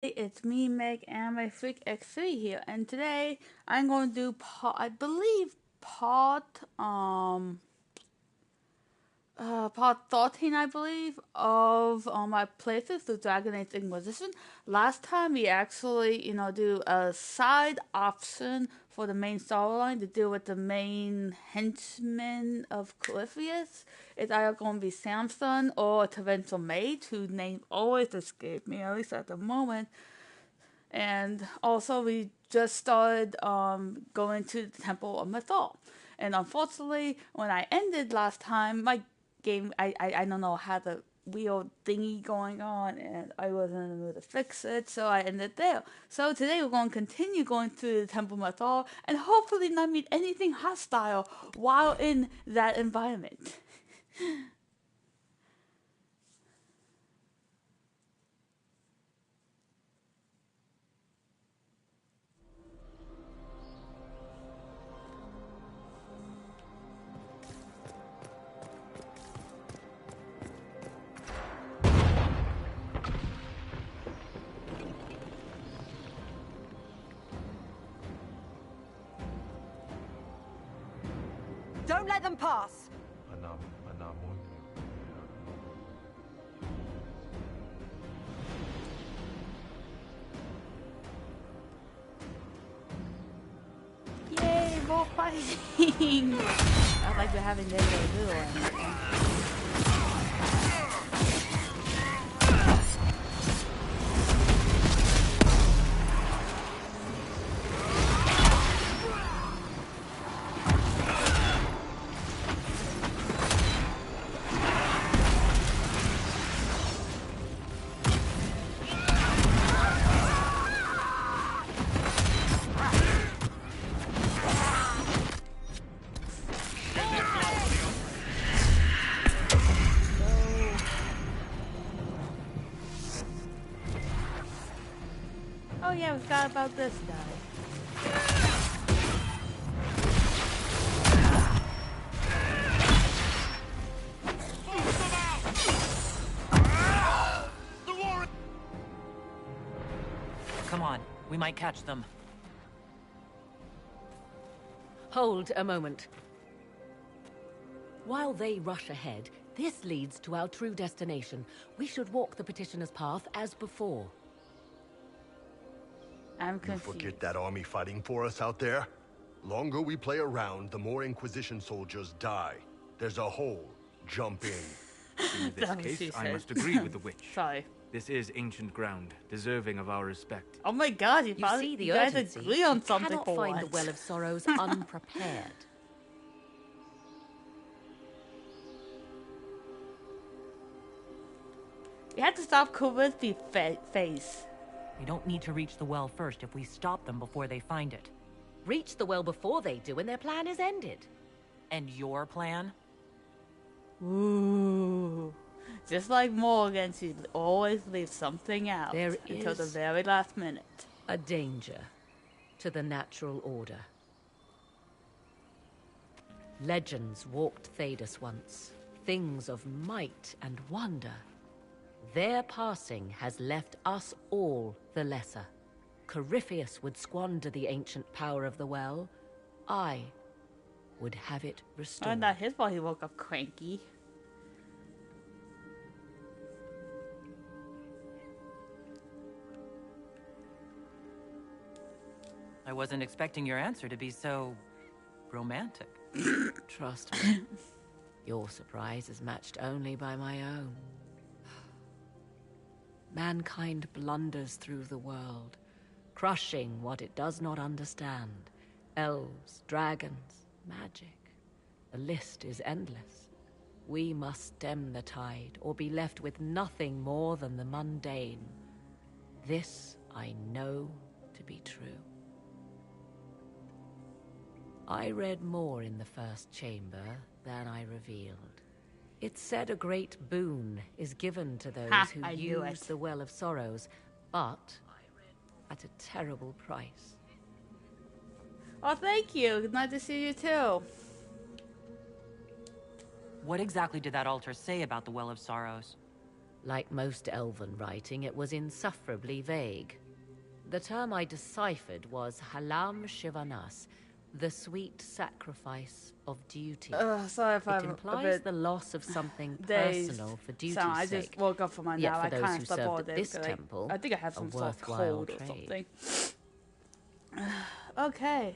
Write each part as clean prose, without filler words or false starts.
It's me, Meg, and my Freak X3 here, and today I'm going to do I believe part part 13, I believe, of my playthrough through Dragon Age Inquisition. Last time we actually, do a side option for the main storyline to deal with the main henchman of Corypheus. It's either going to be Samson or Torrential Mage, whose name always escaped me, at least at the moment. And also, we just started going to the Temple of Mythal. And unfortunately, when I ended last time, my game, I don't know, had a wheel thingy going on, and I wasn't in the mood to fix it, so I ended there. So today we're going to continue going through the Temple of Mythal, and hopefully not meet anything hostile while in that environment. Don't let them pass! Yay, more fighting! I like we're having this little one. Oh yeah, we forgot about this guy. Come on, we might catch them. Hold a moment. While they rush ahead, this leads to our true destination. We should walk the petitioner's path as before. I'm You confused. forget that army fighting for us out there? Longer we play around, the more Inquisition soldiers die. There's a hole. Jump in. In this That was case, she I said. must agree with the witch. Sorry. This is ancient ground, deserving of our respect. Oh my god, You see the you guys urgency. agree on You something cannot for find once. the Well of Sorrows unprepared. You have to stop Corypheus' face. We don't need to reach the well first if we stop them before they find it. Reach the well before they do, and their plan is ended. And your plan? Ooh. Just like Morgan, she always leaves something out There until the is- very last minute. A danger to the natural order. Legends walked Thedas once, things of might and wonder. Their passing has left us all the lesser. Corypheus would squander the ancient power of the well. I would have it Oh, restored. not his fault he woke up cranky. I wasn't expecting your answer to be so romantic. Trust me, your surprise is matched only by my own. Mankind blunders through the world, crushing what it does not understand. Elves, dragons, magic. The list is endless. We must stem the tide, or be left with nothing more than the mundane. This I know to be true. I read more in the first chamber than I revealed. It said a great boon is given to those Ha, who I knew use it. the Well of Sorrows, but at a terrible price. Oh, thank you. Nice to see you too. What exactly did that altar say about the Well of Sorrows? Like most elven writing, it was insufferably vague. The term I deciphered was halam shivanas, the sweet sacrifice of duty. Sorry if It I'm a implies bit the loss of something dazed. personal for duty's So I sake. just woke up from my Yet nap. for I those kind who of slept served all at day this because temple, I think I have a some soft worthwhile cold or trade. something. Okay.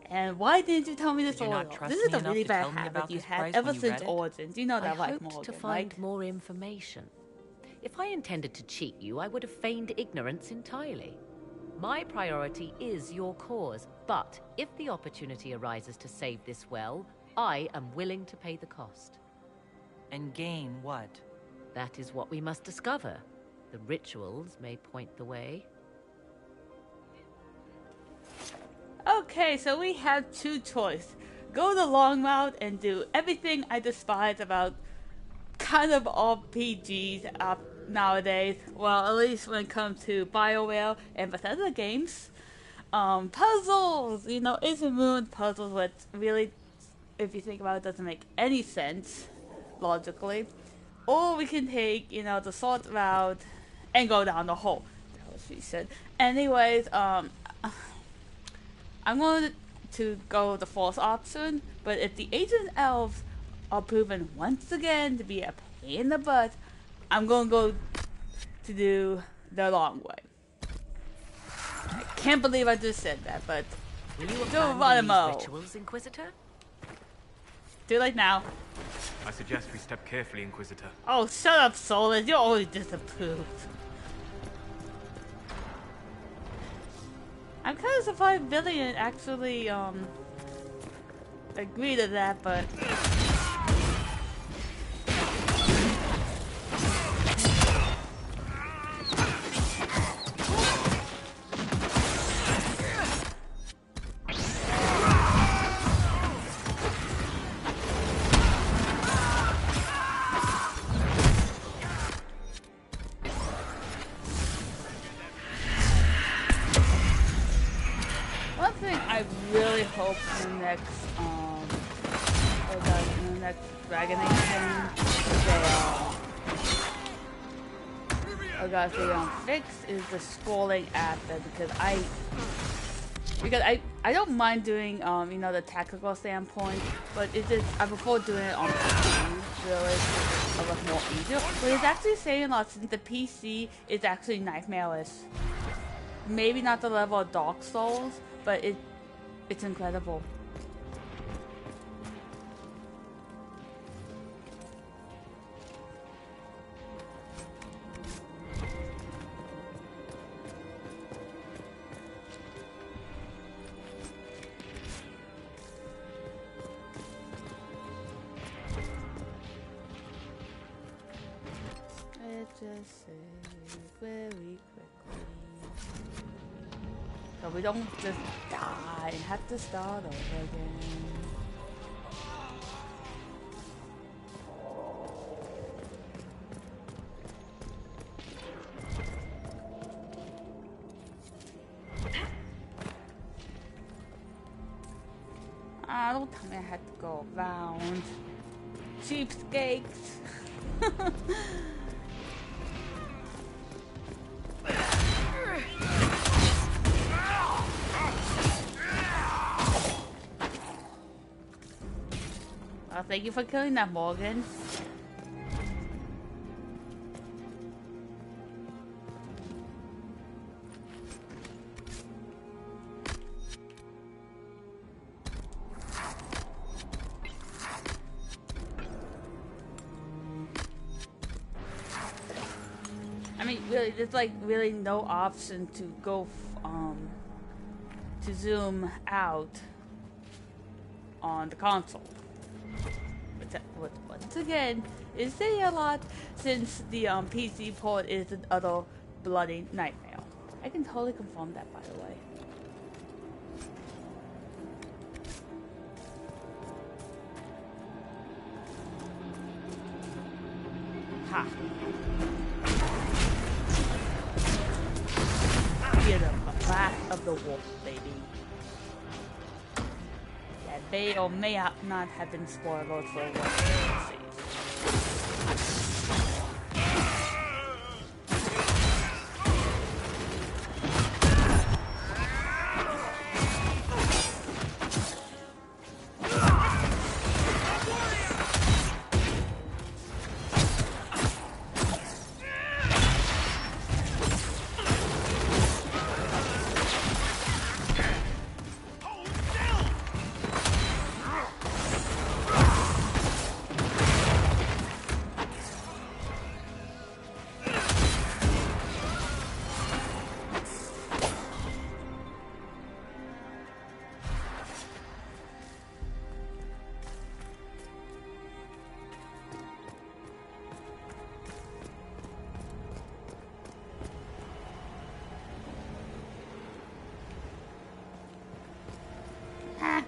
And why didn't you tell me this Did you not earlier? trust This is me a enough really to bad tell me habit about you this had price ever when you since read it? Origins. You know I that, like, hoped Morgan, to find right? more information. If I intended to cheat you, I would have feigned ignorance entirely. My priority is your cause, but if the opportunity arises to save this well, I am willing to pay the cost. And gain what? That is what we must discover. The rituals may point the way. Okay, so we have two choices. Go the long route and do everything I despise about kind of RPGs nowadays. Well, at least when it comes to BioWare and Bethesda games. Puzzles! You know, Ace and Moon puzzles, which really, if you think about it, doesn't make any sense logically. Or we can take, you know, the sword route and go down the hole. That's what she said. Anyways, I'm going to go the fourth option, but if the ancient elves are proven once again to be a pain in the butt, I'm going to go to do the long way. I can't believe I just said that, but Will you do abandon Ronimo. these rituals, Inquisitor? Do it like now. I suggest we step carefully, Inquisitor. Oh, shut up, Solus. You always disapprove. I'm kind of surprised Billy actually, agree to that, but... One thing I really hope in the next, in the next Dragon Age game, they fix is the scrolling after, because I don't mind doing you know, the tactical standpoint, but it's just I prefer doing it on PC really, it's a lot more easier. But it's actually saying a lot since the PC is actually nightmarish. Maybe not the level of Dark Souls, but it's incredible. It just saves very quickly. So we don't just die and have to start over again. Don't tell me I had to go around. Cheapskates. Well, thank you for killing that, Morgan. I mean, really, there's like really no option to go, to zoom out on the console. But once again, is saying a lot since the PC port is an utter bloody nightmare. I can totally confirm that, by the way. Ha! Fear the wrath of the wolf, baby. That may or may not have been spoiled for what we see.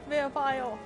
Vampire!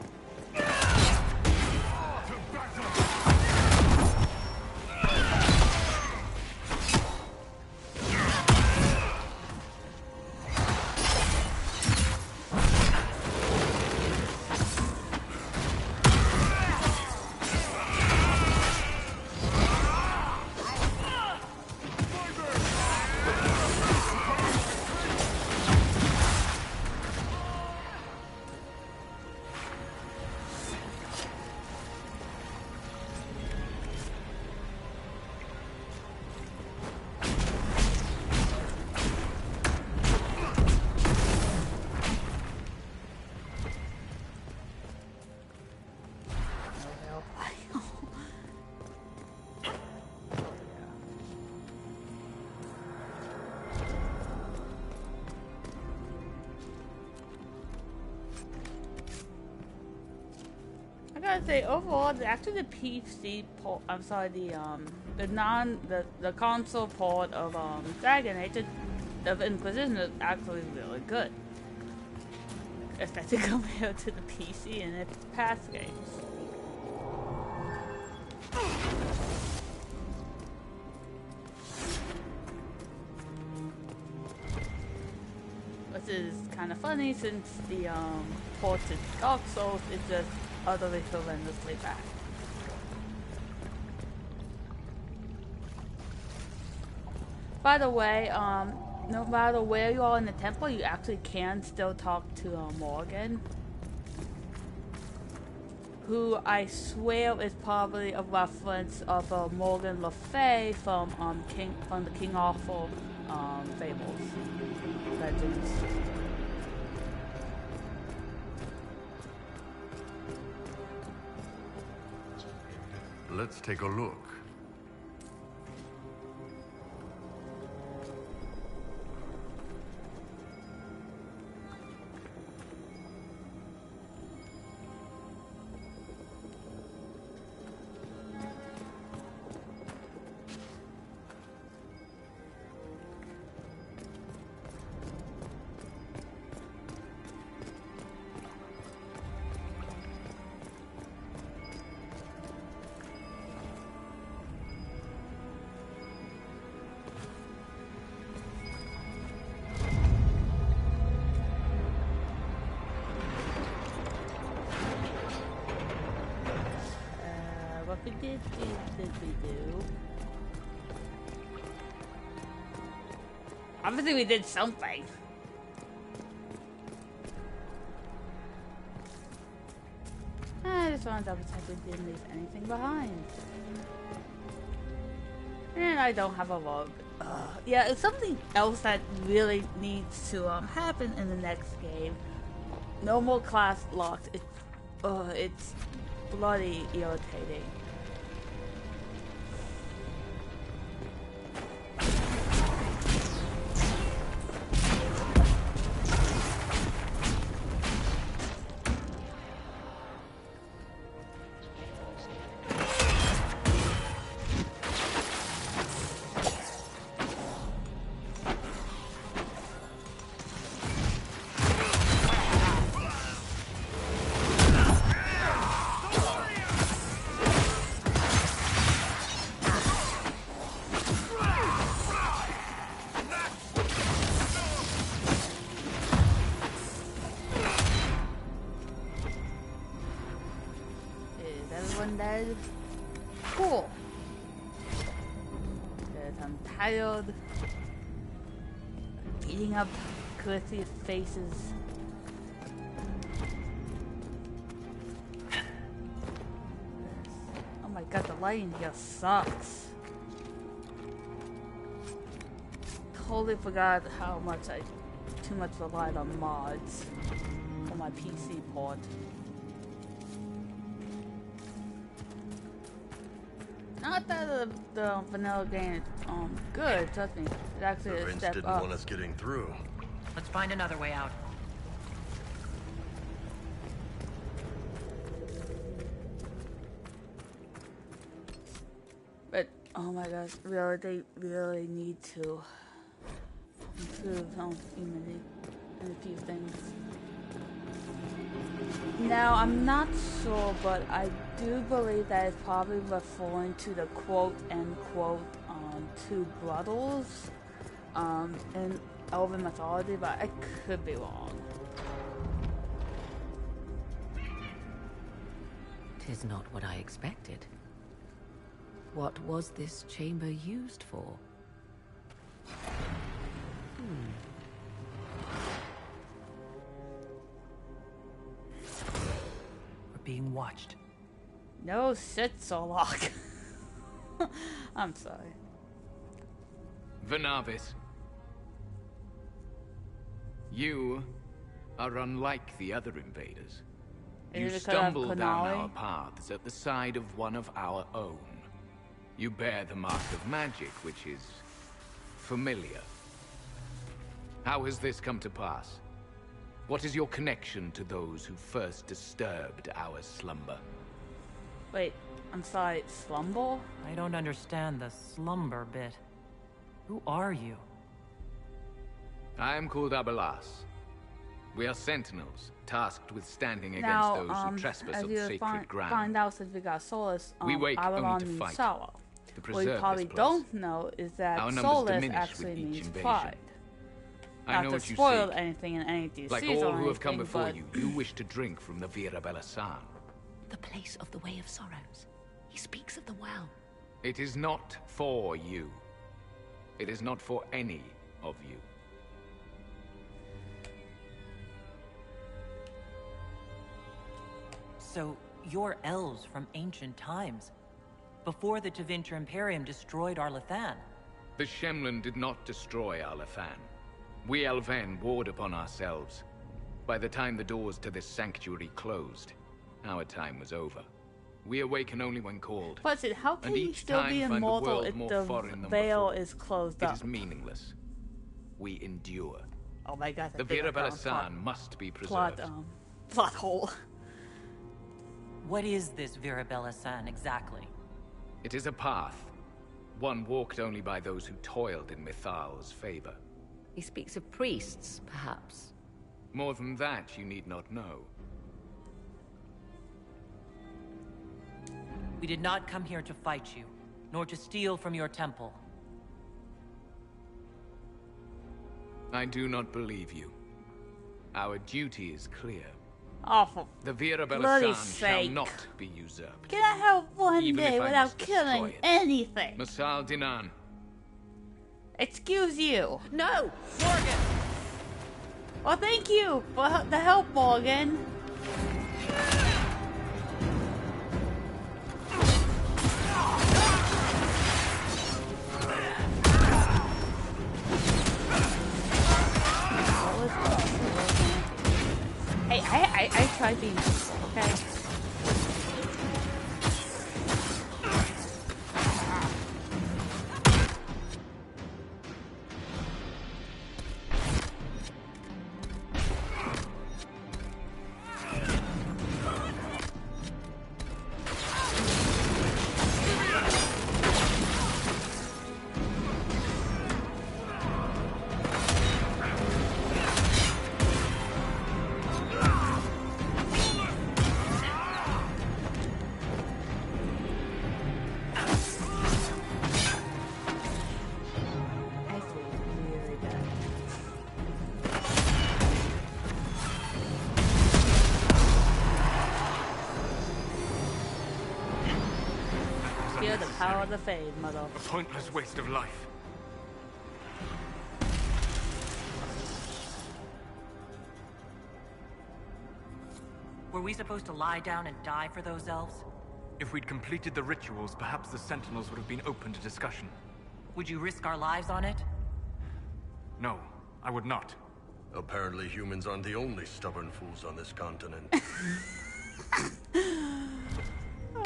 I gotta say, overall, actually the PC port, I'm sorry, the console port of Dragon Age of Inquisition is actually really good, especially compared to the PC and its past games. Which is kind of funny since the port to Dark Souls is just utterly horrendously bad. By the way, no matter where you are in the temple, you actually can still talk to Morgan, who I swear is probably a reference of Morgan Le Fay from the King Arthur fables, legends. Let's take a look. What did we do? Obviously we did something. I just want to double check we didn't leave anything behind. And I don't have a log. Yeah, it's something else that really needs to happen in the next game. No more class locks. It's bloody irritating. undead. Cool. Because I'm tired of beating up Calisthia's faces. Oh my god, the lighting here sucks. Totally forgot how much I too much relied on mods for my PC port. Not that the vanilla game is good, trust me. It's actually The a Prince step didn't up. want us getting through. Let's find another way out. But oh my gosh, really, they really need to improve humanity in a few things. Now, I'm not sure, but I do believe that it's probably referring to the quote-unquote two brothers in Elven mythology, but I could be wrong. 'Tis not what I expected. What was this chamber used for? We're being watched. No shit, Solok. I'm sorry. Venavis, you are unlike the other invaders. You Is it because of stumbled down Konali? our paths at the side of one of our own. You bear the mark of magic, which is familiar. How has this come to pass? What is your connection to those who first disturbed our slumber? Wait, I'm sorry, slumber? I don't understand the slumber bit. Who are you? I am called Abelas. We are sentinels, tasked with standing against Now, those who trespass as on you sacred ground. find out since we got Solus, We wake only Avalon to means fight, sorrow. to What you preserve probably this place. don't know is that Our numbers Solus diminish actually with each means invasion. pride. I Not know to what you spoil seek. anything in any DCs Like or all who have come anything, before but you wish to drink from the Virabella San. The place of the Way of Sorrows. He speaks of the well. It is not for you. It is not for any of you. So, you're elves from ancient times. Before the Tevinter Imperium destroyed Arlathan. The Shemlin did not destroy Arlathan. We Elven warred upon ourselves. By the time the doors to this sanctuary closed, our time was over. We awaken only when called. But how can And you each still time be find the immortal world if more the foreign than veil before. is closed It up? is meaningless. We endure. Oh my god, The Virabella San must be plot, preserved. plot hole. What is this Virabella San exactly? It is a path. One walked only by those who toiled in Mithal's favor. He speaks of priests, perhaps. More than that, you need not know. We did not come here to fight you, nor to steal from your temple. I do not believe you. Our duty is clear. Awful. The Virabella Bloody San shall sake. not be usurped. Can I have one Even if day I without must destroy killing it. anything? Masal Dinan. Excuse you. No! Morgan! Well, thank you for the help, Morgan. Hey, I tried being peaceful, okay? power of the Fade, mother. A pointless waste of life. Were we supposed to lie down and die for those elves? If we'd completed the rituals, perhaps the Sentinels would have been open to discussion. Would you risk our lives on it? No, I would not. Apparently humans aren't the only stubborn fools on this continent.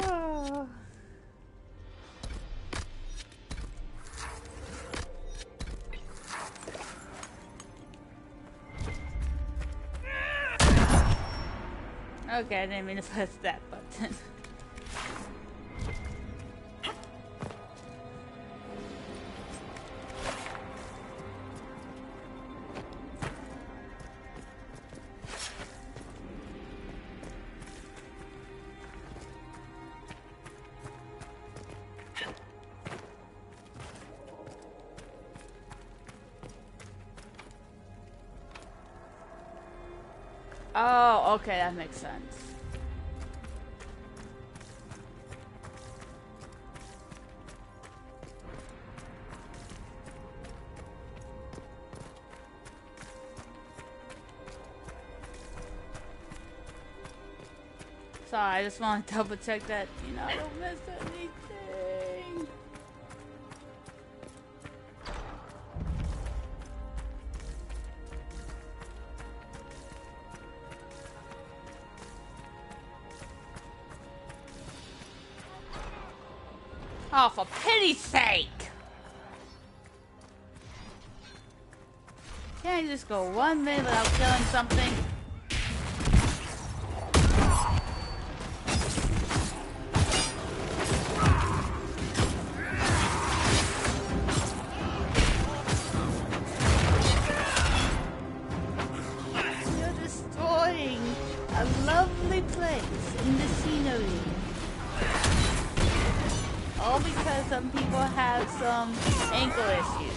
Oh. Okay, I didn't mean to press that button. Oh, okay, that makes sense. Sorry, I just want to double check that, you know, I don't miss anything. Oh, for pity's sake! Can't you just go 1 minute without killing something? You're destroying a lovely place in the scenery. All because some people have some ankle issues.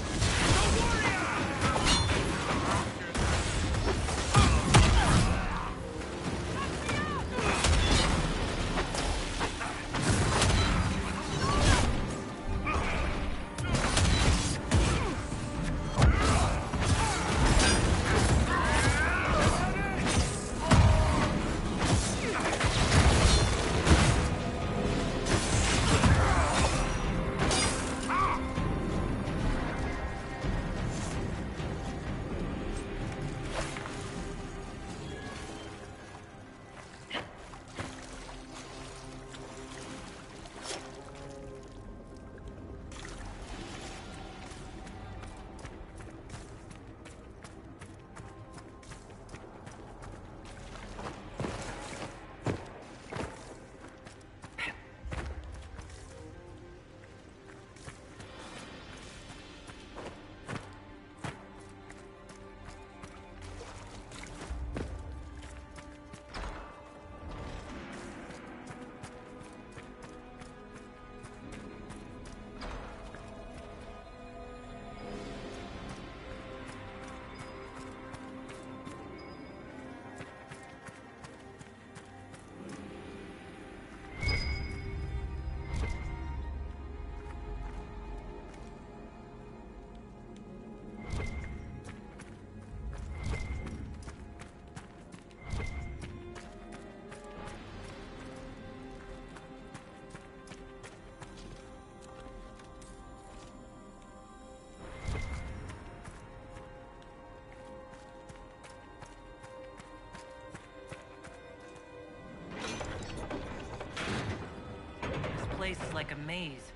This place is like a maze.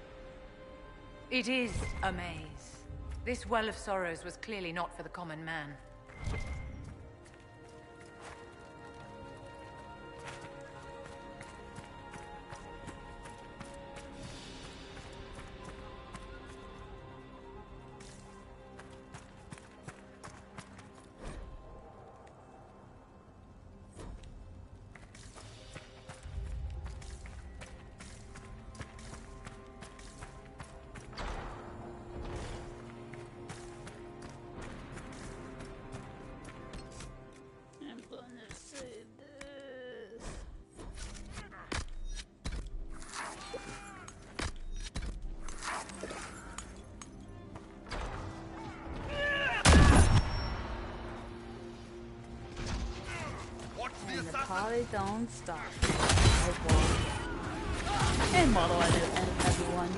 It is a maze. This Well of Sorrows was clearly not for the common man. party don't stop. Oh boy. And model and everyone.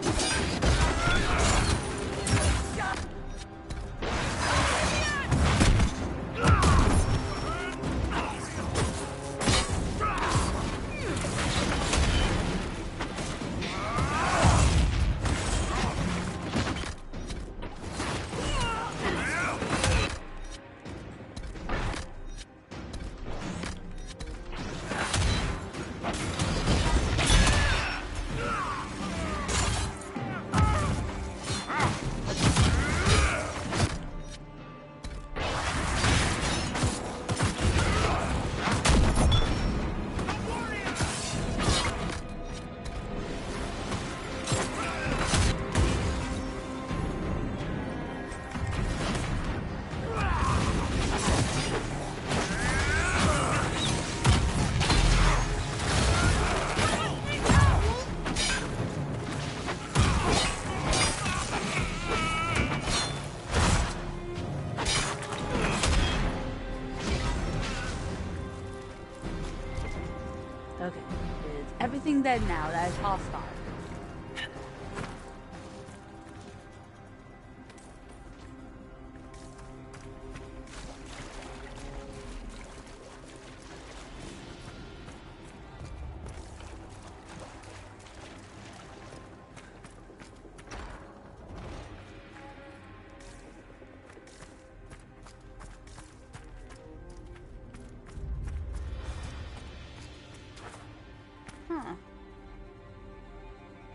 Okay, is everything dead now that is hostile?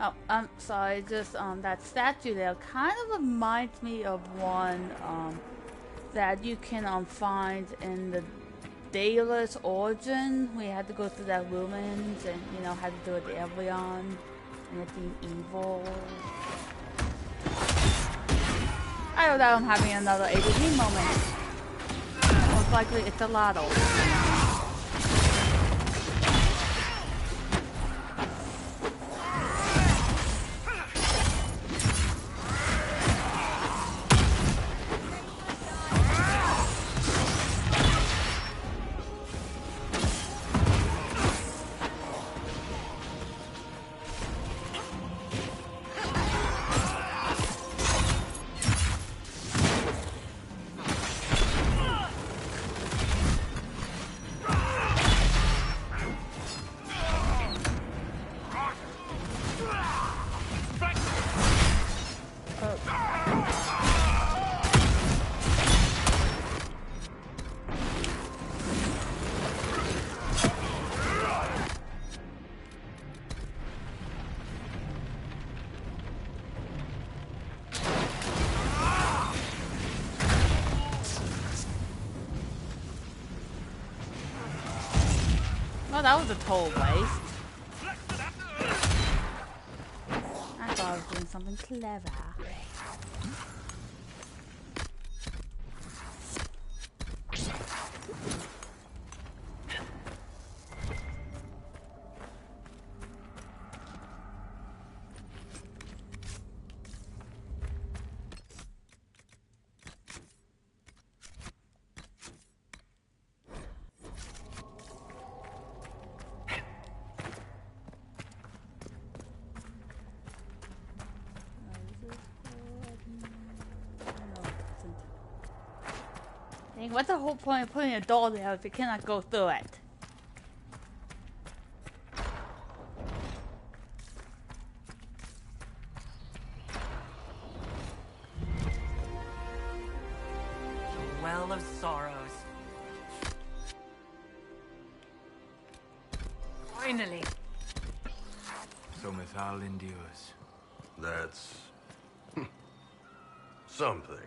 Oh, I'm sorry, just that statue there kind of reminds me of one that you can find in the Daedalus Origin. We had to go through that ruins and, you know, had to do it the Evian and it being evil. I know that I'm having another ADD moment. Most likely it's a lotto. Well, that was a total waste. I thought I was doing something clever. What's the whole point of putting a door there if you cannot go through it? Well of sorrows. Finally. So Mythal endures. That's something.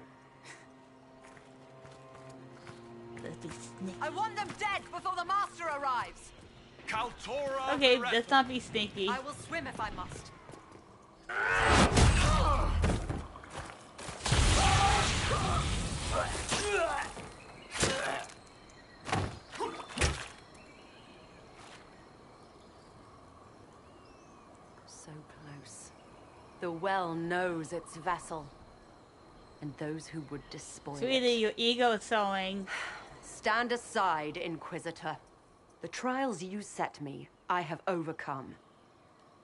I want them dead before the master arrives. Kaltora. Okay, let's not be sneaky. I will swim if I must. So close. The well knows its vessel, and those who would despoil Sweetie, it. your ego is showing. Stand aside, Inquisitor. The trials you set me, I have overcome.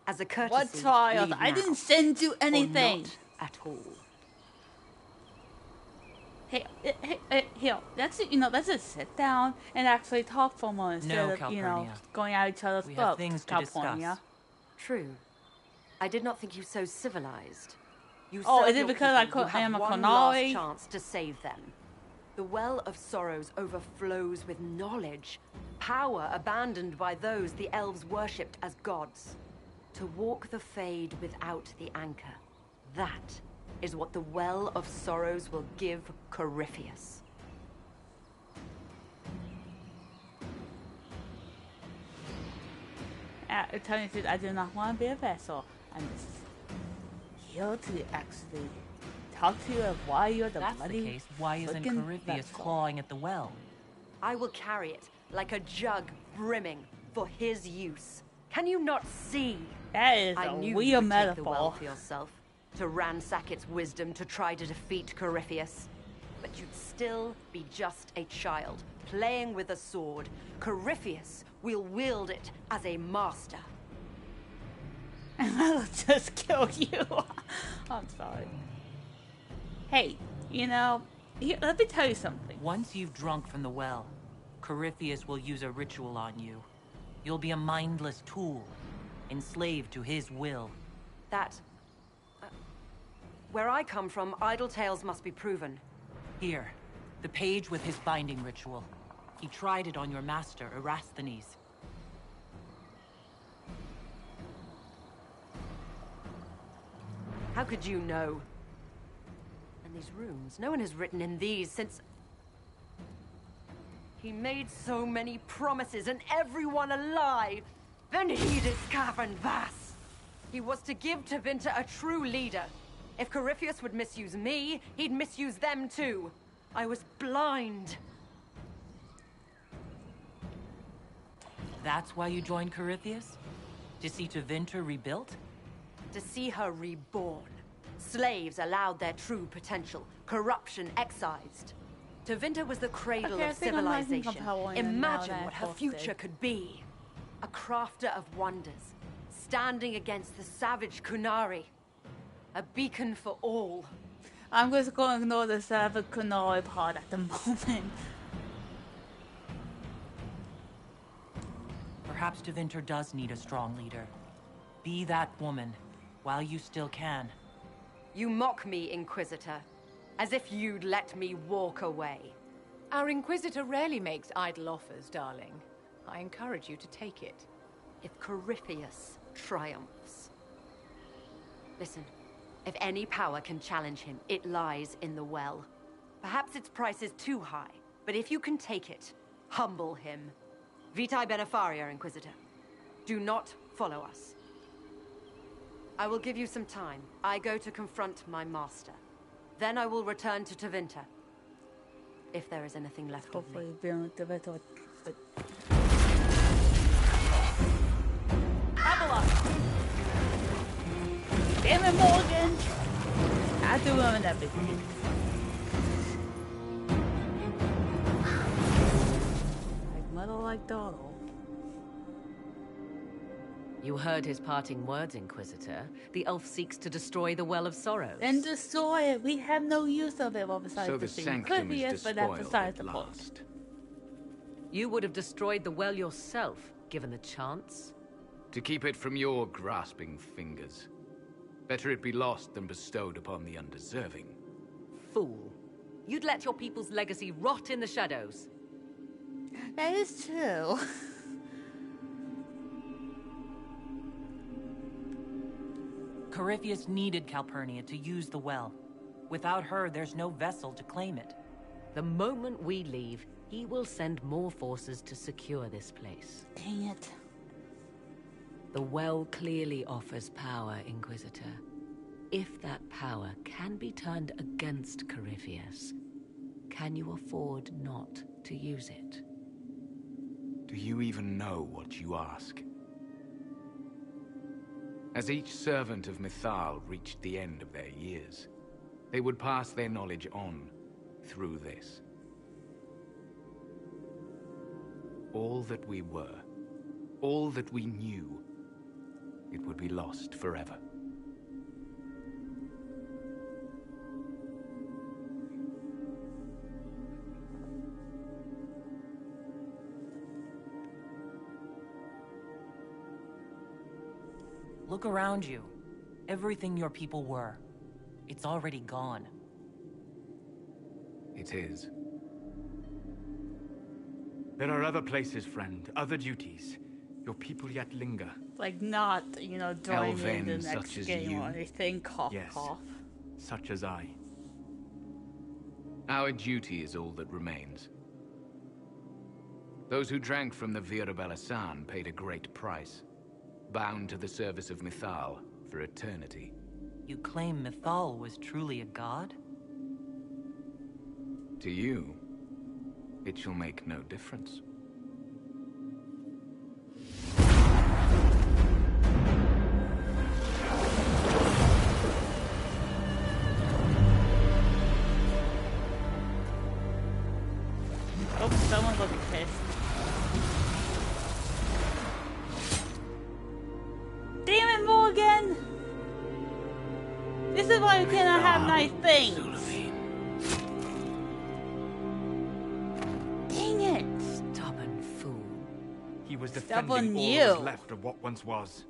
As a courtesy, What trials? leave I now. didn't send you Or anything. not at all. Hey, let's just sit down and actually talk for a moment instead of Calpurnia. going at each other's We throats. have things to California. discuss. True. I did not think you so civilized. You Oh, serve is it your because I people, you have am a one Konari? last chance to save them. The Well of Sorrows overflows with knowledge, power abandoned by those the elves worshipped as gods. To walk the Fade without the anchor. That is what the Well of Sorrows will give Corypheus. To tell you the truth, I do not want to be a vessel. I'm just here to actually talk to you of why you're the That's bloody the case. Why isn't frickin' Corypheus vessel. clawing at the well? I will carry it like a jug brimming for his use. Can you not see? That is I a knew weird you would take the well metaphor. for yourself, to ransack its wisdom to try to defeat Corypheus. But you'd still be just a child, playing with a sword. Corypheus will wield it as a master. And I'll just kill you. I'm sorry. Hey, let me tell you something. Once you've drunk from the well, Corypheus will use a ritual on you. You'll be a mindless tool, enslaved to his will. Where I come from, idle tales must be proven. Here, the page with his binding ritual. He tried it on your master, Erasthenes. How could you know? And these runes, no one has written in these since... He made so many promises, and everyone a lie. Then he did Cavern Vass. He was to give Tevinter a true leader. If Corypheus would misuse me, he'd misuse them too. I was blind. That's why you joined Corypheus? To see Tevinter rebuilt? To see her reborn. Slaves allowed their true potential. Corruption excised. Tevinter was the cradle Okay, I of think I'm liking civilization. Capellan now Imagine that what I her posted. future could be. A crafter of wonders. Standing against the savage Kunari. A beacon for all. I'm just going to ignore the Savage Kunari part at the moment. Perhaps Tevinter does need a strong leader. Be that woman, while you still can. You mock me, Inquisitor. As if you'd let me walk away. Our Inquisitor rarely makes idle offers, darling. I encourage you to take it. If Corypheus triumphs. Listen, if any power can challenge him, it lies in the well. Perhaps its price is too high, but if you can take it, humble him. Vitae Benefaria, Inquisitor. Do not follow us. I will give you some time. I go to confront my master. Then I will return to Tevinter. If there is anything left of me. Hopefully, being with the better. Damn it, Morgan! I do remember that bit. Like mother, like daughter. You heard his parting words, Inquisitor. The elf seeks to destroy the Well of Sorrows. Then destroy it. We have no use of it. Well, besides So the defeating sanctum is Corypheus, but that's despoiled besides at the point. last. You would have destroyed the well yourself, given the chance. To keep it from your grasping fingers. Better it be lost than bestowed upon the undeserving. Fool. You'd let your people's legacy rot in the shadows. That is true. Corypheus needed Calpurnia to use the well. Without her, there's no vessel to claim it. The moment we leave, he will send more forces to secure this place. Dang it. The well clearly offers power, Inquisitor. If that power can be turned against Corypheus, can you afford not to use it? Do you even know what you ask? As each servant of Mythal reached the end of their years, they would pass their knowledge on through this. all that we were, all that we knew, it would be lost forever. Look around you. Everything your people were. It's already gone. It is. There are other places, friend, other duties. Your people yet linger. Like not, you know, joining in the Elven next such as game you? or anything. Cough, Yes. cough. Such as I. Our duty is all that remains. Those who drank from the Virabella San paid a great price, bound to the service of Mythal for eternity. You claim Mythal was truly a god? To you, it shall make no difference. Oh, someone's looking pissed. Damn it, Morgan! This is why you cannot have nice things. Dang it! Stubborn fool. He was Step defending on all you. that was left of what once was.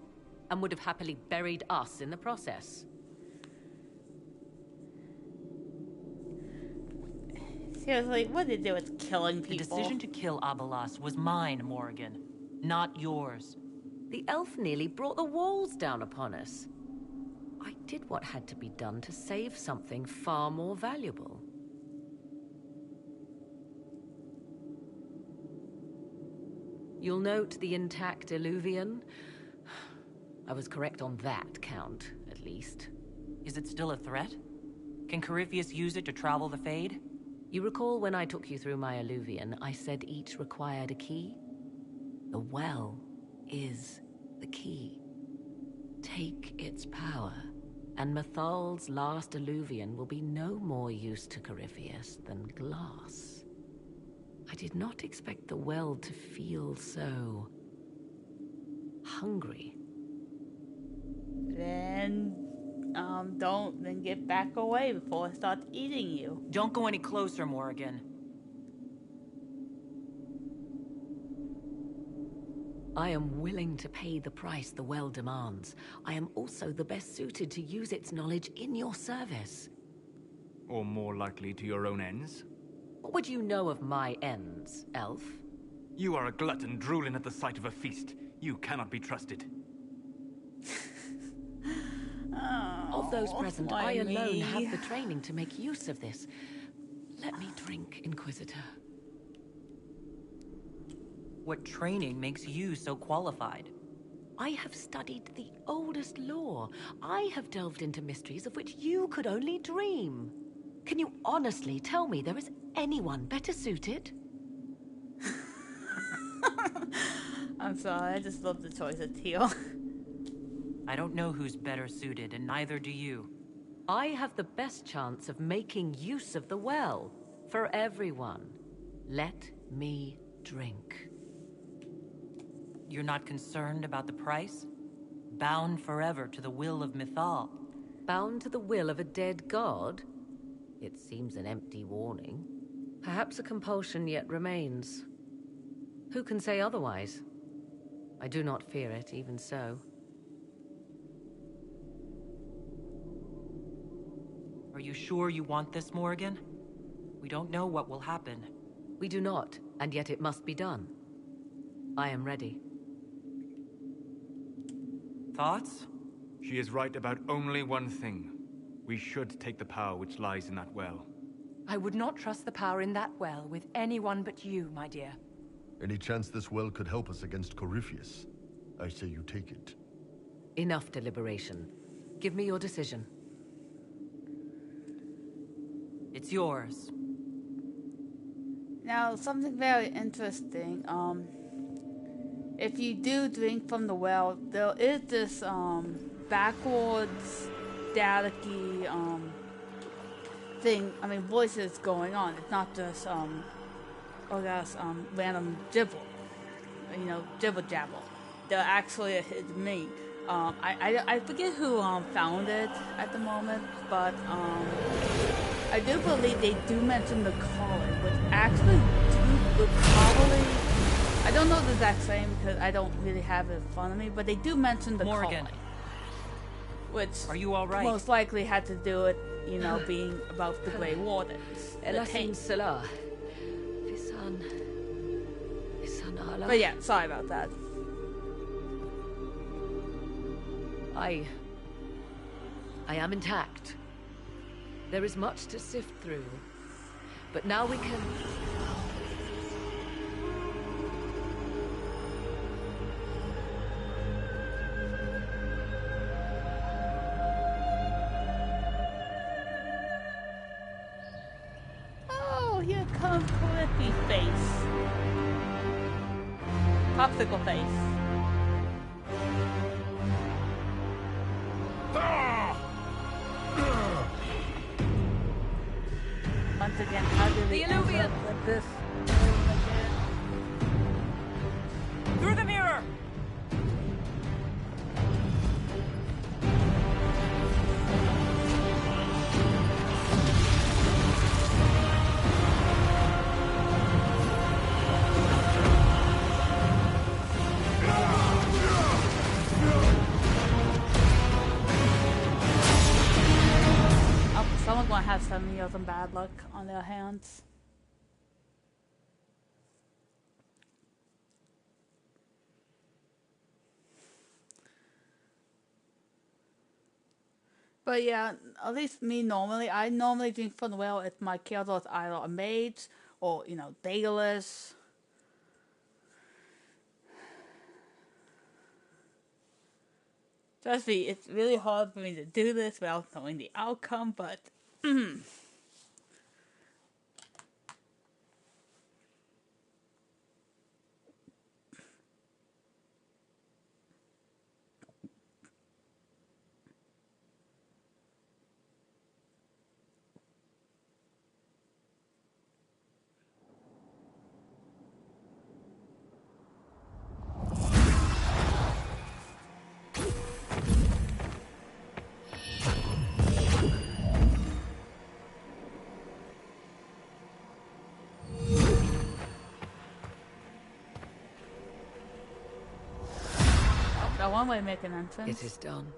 And would have happily buried us in the process. Seriously, what did they do with killing The people? decision to kill Abelas was mine, Morrigan, not yours. The elf nearly brought the walls down upon us. I did what had to be done to save something far more valuable. You'll note the intact Illuvian. I was correct on that count, at least. Is it still a threat? Can Corypheus use it to travel the Fade? You recall when I took you through my Illuvian, I said each required a key? The well is the key. Take its power, and Mythal's last Illuvian will be no more use to Corypheus than glass. I did not expect the well to feel so hungry. Then get back away before it starts eating you. Don't go any closer, Morrigan. I am willing to pay the price the well demands. I am also the best suited to use its knowledge in your service. Or more likely to your own ends. What would you know of my ends, elf? You are a glutton drooling at the sight of a feast. You cannot be trusted. Of those present, I why alone me? have the training to make use of this. Let me drink, Inquisitor. What training makes you so qualified? I have studied the oldest lore. I have delved into mysteries of which you could only dream. Can you honestly tell me there is anyone better suited? I'm sorry, I just love the choice of teal. I don't know who's better suited, and neither do you. I have the best chance of making use of the well for everyone. Let me drink. You're not concerned about the price? Bound forever to the will of Mythal. Bound to the will of a dead god? It seems an empty warning. Perhaps a compulsion yet remains. Who can say otherwise? I do not fear it, even so. Are you sure you want this, Morrigan? We don't know what will happen. We do not, and yet it must be done. I am ready. Thoughts? She is right about only one thing. We should take the power which lies in that well. I would not trust the power in that well with anyone but you, my dear. Any chance this well could help us against Corypheus? I say you take it. Enough deliberation. Give me your decision. It's yours. Now, something very interesting. If you do drink from the well, there is this backwards, staticky thing. I mean, voices going on. It's not just random gibber. jibble jabble. They're actually a hit me. I forget who found it at the moment, but I do believe they do mention the calling, which actually would probably. I don't know the exact same because I don't really have it in front of me, but they do mention the Morgan. calling, which Are you all right? most likely had to do it, being about the Grey Wardens. the tank. Salah. Fisan Allah. But yeah, sorry about that. I am intact. There is much to sift through, but now we can... Oh, here comes Cliffy face. Popsicle face. Once again, how do they end up with this? Through the mirror! Someone's gonna have 7 years of bad luck on their hands. But yeah, at least me I normally drink from the well if my character is either a mage or, Daedalus. Trust me, it's really hard for me to do this without knowing the outcome, but... one way to make an entrance. It is done.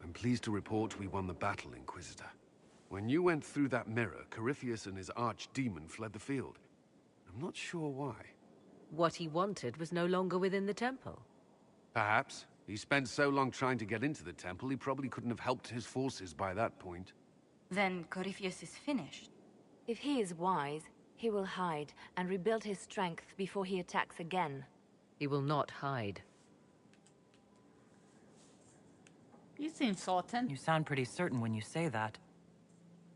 I'm pleased to report we won the battle, Inquisitor. When you went through that mirror, Corypheus and his archdemon fled the field. I'm not sure why. What he wanted was no longer within the temple. Perhaps. He spent so long trying to get into the temple, he probably couldn't have helped his forces by that point. Then Corypheus is finished. If he is wise, he will hide and rebuild his strength before he attacks again. He will not hide. You seem certain. You sound pretty certain when you say that.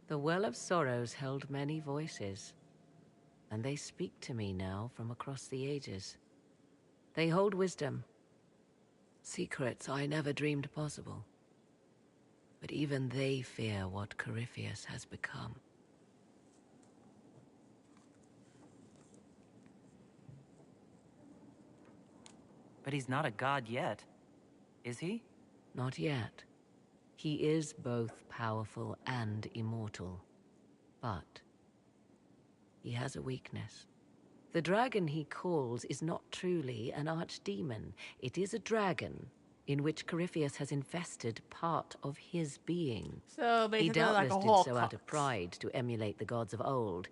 The Well of Sorrows held many voices, and they speak to me now from across the ages. They hold wisdom. Secrets I never dreamed possible. But even they fear what Corypheus has become. But he's not a god yet, is he? Not yet. He is both powerful and immortal. But he has a weakness. The dragon he calls is not truly an archdemon. It is a dragon in which Corypheus has infested part of his being. So basically he doubtless like a did so out of pride to emulate the gods of old.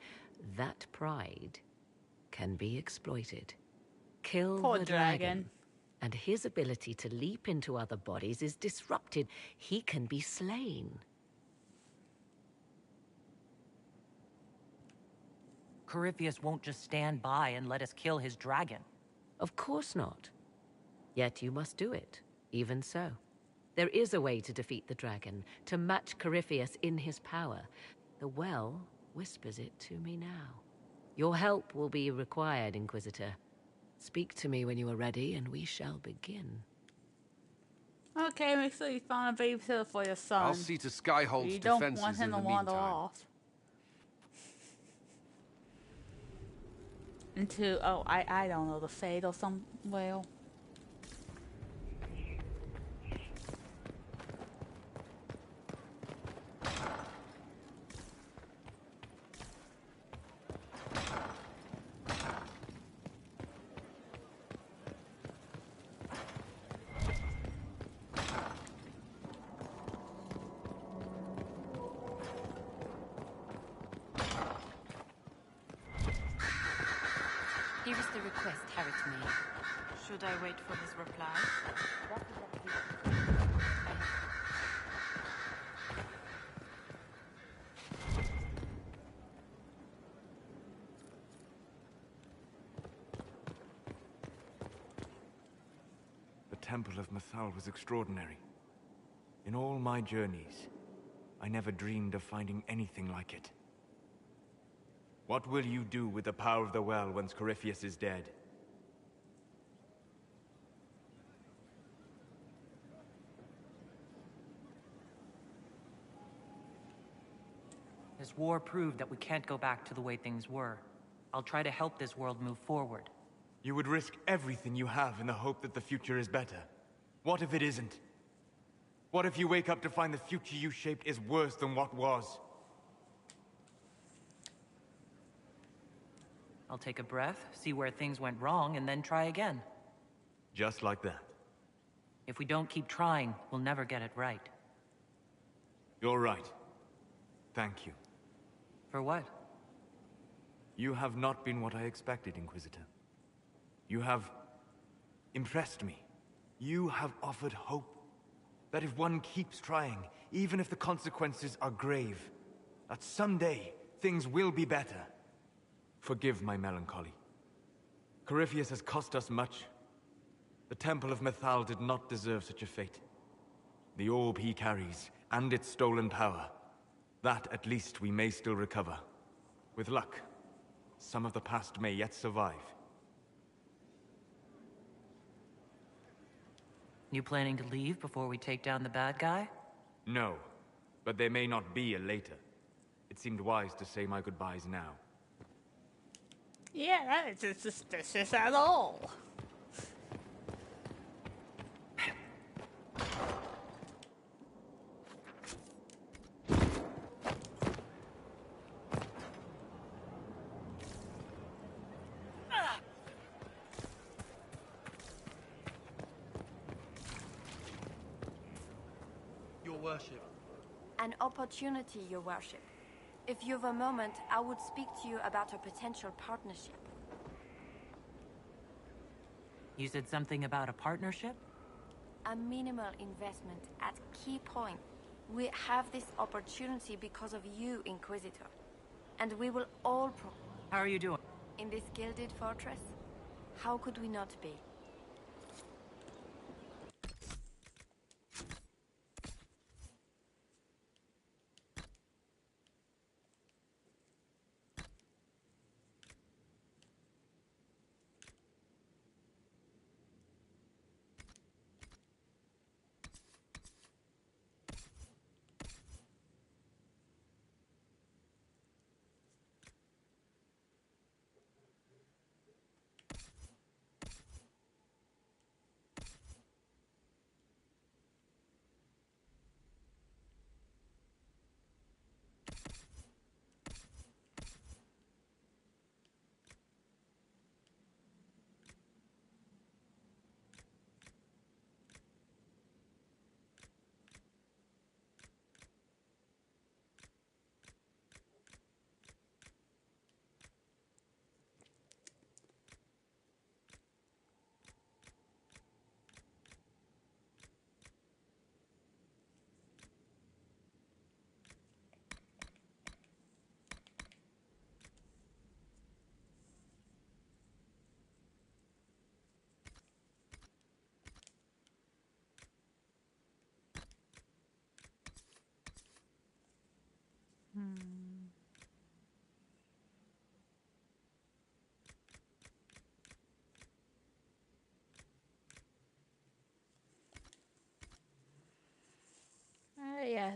That pride can be exploited. Kill Poor the dragon, and his ability to leap into other bodies is disrupted. He can be slain. Corypheus won't just stand by and let us kill his dragon. Of course not. Yet you must do it, even so. There is a way to defeat the dragon, to match Corypheus in his power. The well whispers it to me now. Your help will be required, Inquisitor. Speak to me when you are ready, and we shall begin. Okay, make sure you find a babysitter for your son. I'll see to Skyhold's You don't defenses want him in to the wander meantime. off. Into, oh, I don't know, the Fade or some, well. Here is the request Harriet made. Should I wait for his reply? The Temple of Mythal was extraordinary. In all my journeys, I never dreamed of finding anything like it. What will you do with the power of the well once Corypheus is dead? This war proved that we can't go back to the way things were. I'll try to help this world move forward. You would risk everything you have in the hope that the future is better. What if it isn't? What if you wake up to find the future you shaped is worse than what was? I'll take a breath, see where things went wrong, and then try again. Just like that. If we don't keep trying, we'll never get it right. You're right. Thank you. For what? You have not been what I expected, Inquisitor. You have impressed me. You have offered hope. That if one keeps trying, even if the consequences are grave, that someday things will be better. Forgive my melancholy. Corypheus has cost us much. The Temple of Mythal did not deserve such a fate. The orb he carries, and its stolen power, that at least we may still recover. With luck, some of the past may yet survive. You planning to leave before we take down the bad guy? No, but there may not be a later. It seemed wise to say my goodbyes now. Yeah, that isn't suspicious at all. Your worship. An opportunity, your worship. If you've a moment, I would speak to you about a potential partnership. You said something about a partnership? A minimal investment at key point. We have this opportunity because of you, Inquisitor. And we will all How are you doing? in this gilded fortress. How could we not be?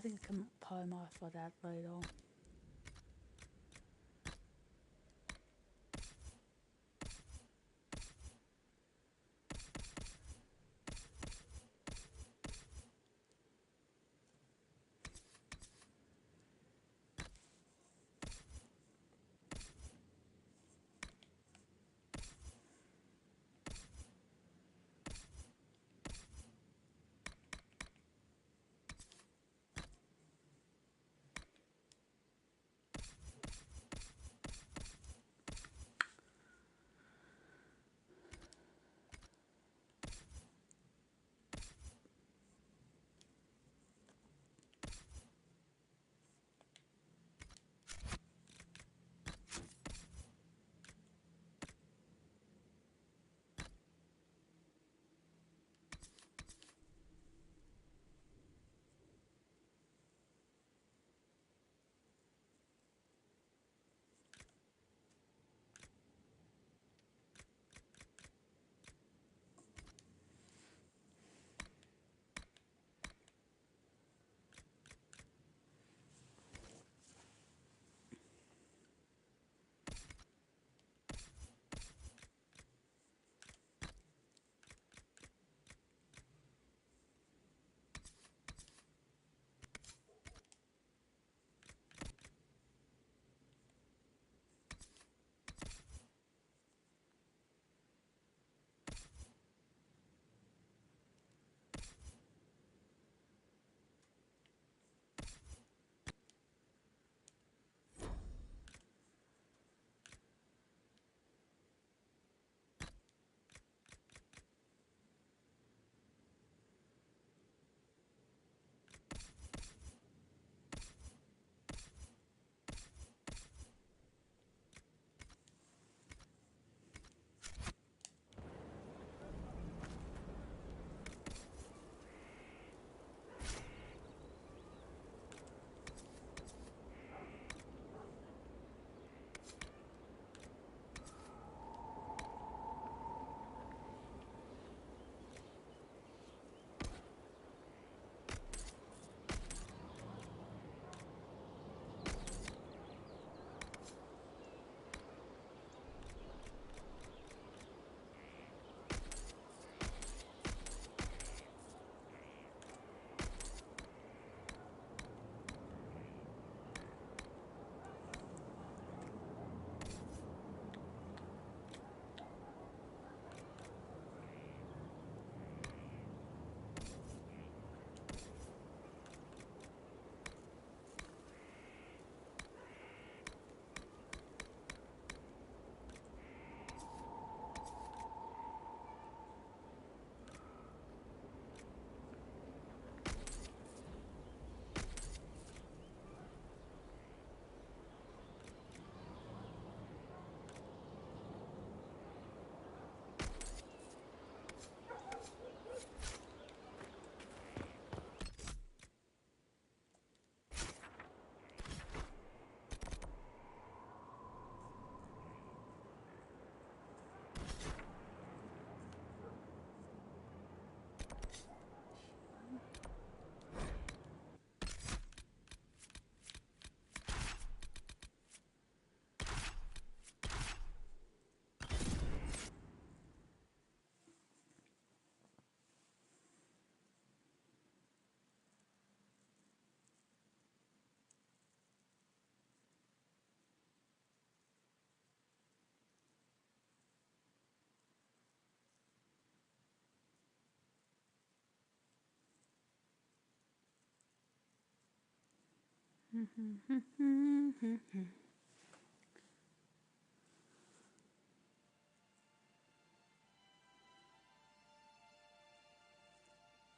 think I can polymorph for that later.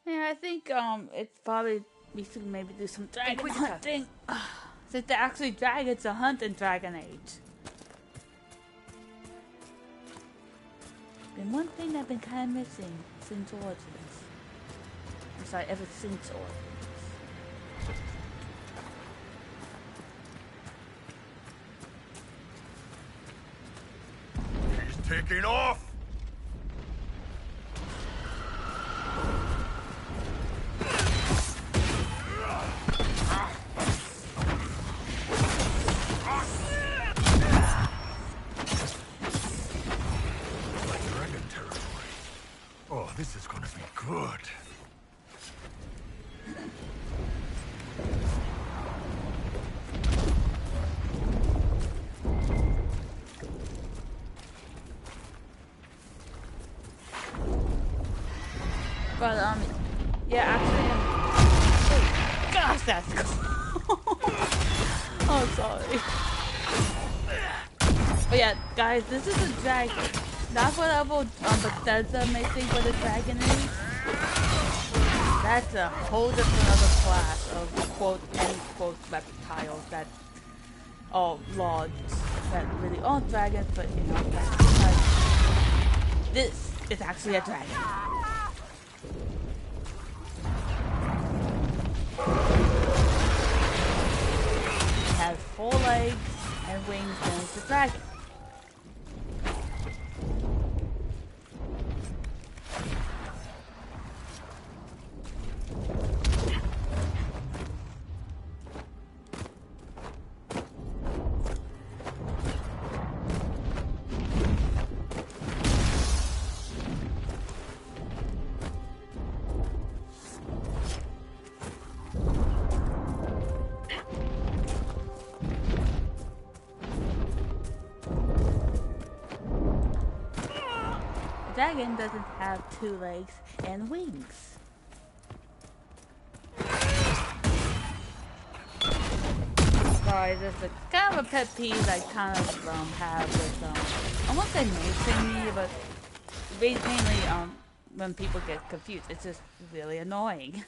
Yeah, I think it's probably we should maybe do some dragon hunting. Since they're actually dragons to hunt in Dragon Age. Been one thing I've been kind of missing since Origins. I'm sorry, ever since Origins. He's taking off! This is gonna be good. But yeah, actually, gosh, that's cool. Oh, sorry. But yeah, guys, this is a dragon. That's whatever Bethesda may think what a dragon is. That's a whole different other class of quote end quote reptiles that are lords that really aren't dragons, but you know, that's because this is actually a dragon. It has 4 legs and wings, and it's a dragon. Dragon doesn't have 2 legs and wings. Sorry, this is kind of a pet peeve I kind of have with I won't say mainstream media, but mainly when people get confused, it's just really annoying.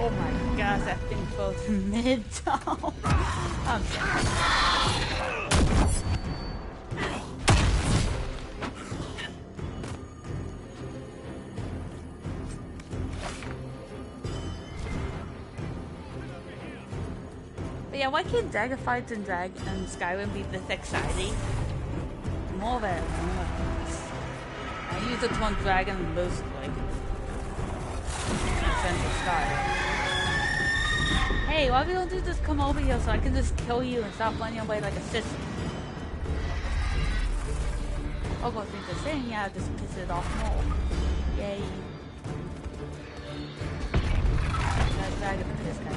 Oh my gosh, that thing goes mid-down. I'm dead. But yeah, why can't dragon fights in Skyrim be this exciting? More of it. I use the one dragon mostly. Hey, why don't you just come over here so I can just kill you and stop running away like a sissy? I'll go think the same, yeah, just piss it off more. Yay. That dragon piss guy.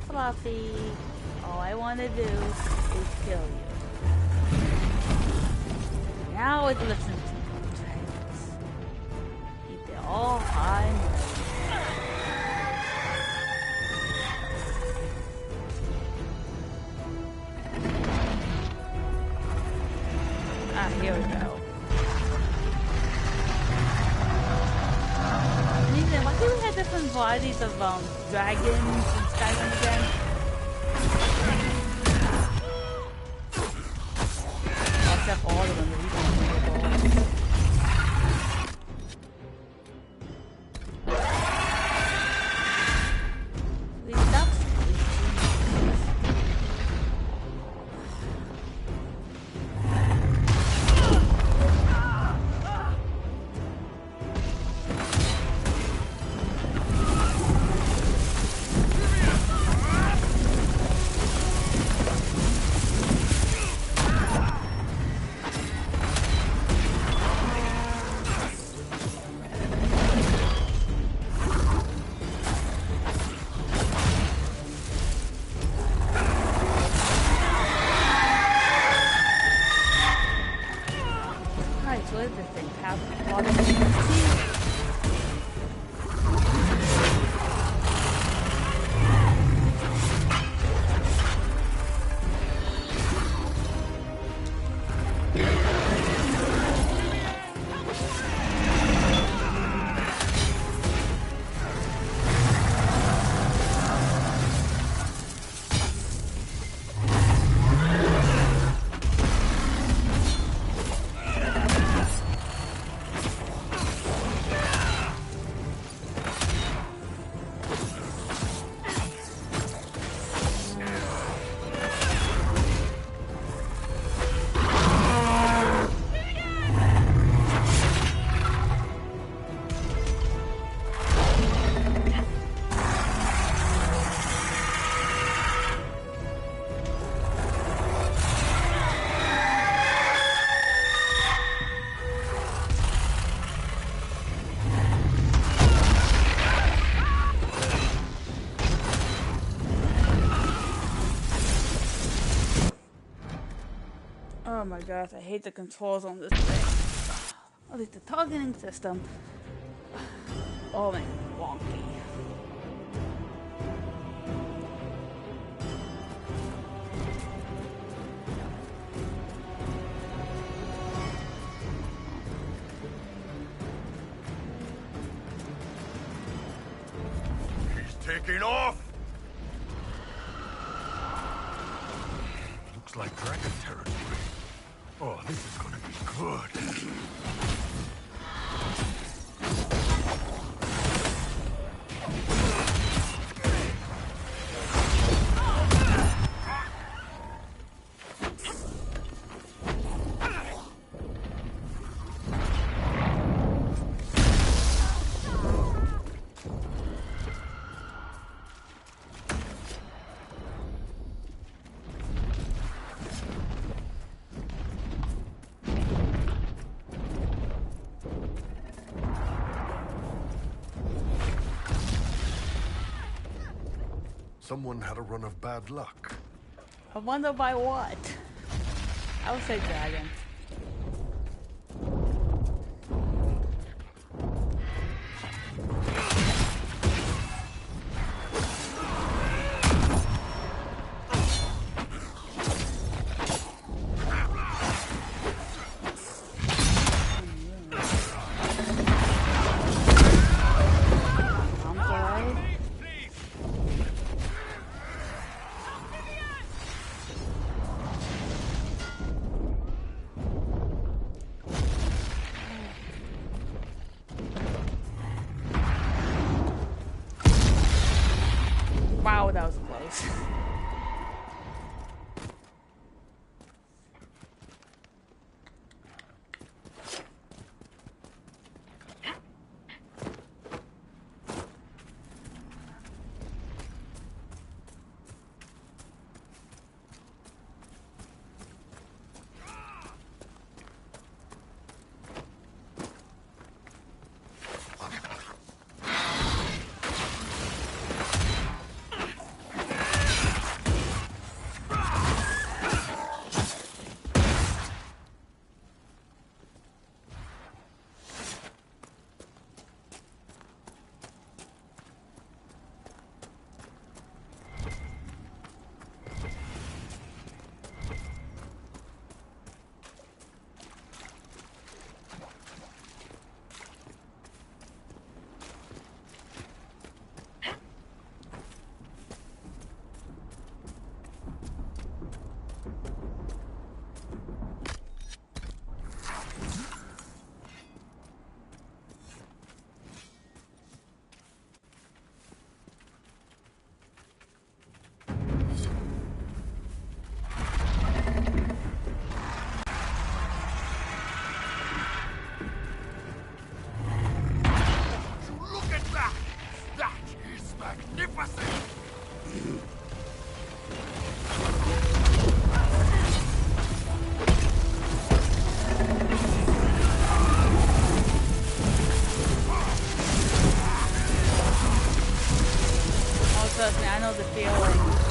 Fluffy, all I want to do is kill you. Now it's listen to you, dragons. Keep it all high and here we go. Nathan, why do we have different varieties of dragons and Skyrim again? Except all of them, but we don't know Oh my gosh, I hate the controls on this thing. At least the targeting system. Oh man, wonky. He's taking off! Looks like dragon territory. Oh, this is gonna be good. Someone had a run of bad luck. I wonder by what? I would say dragon. Wow, that was close. Trust me, I know the feeling.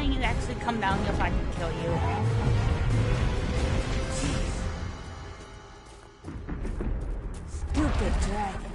flying and actually come down here so I can kill you. Jeez. Stupid dragons.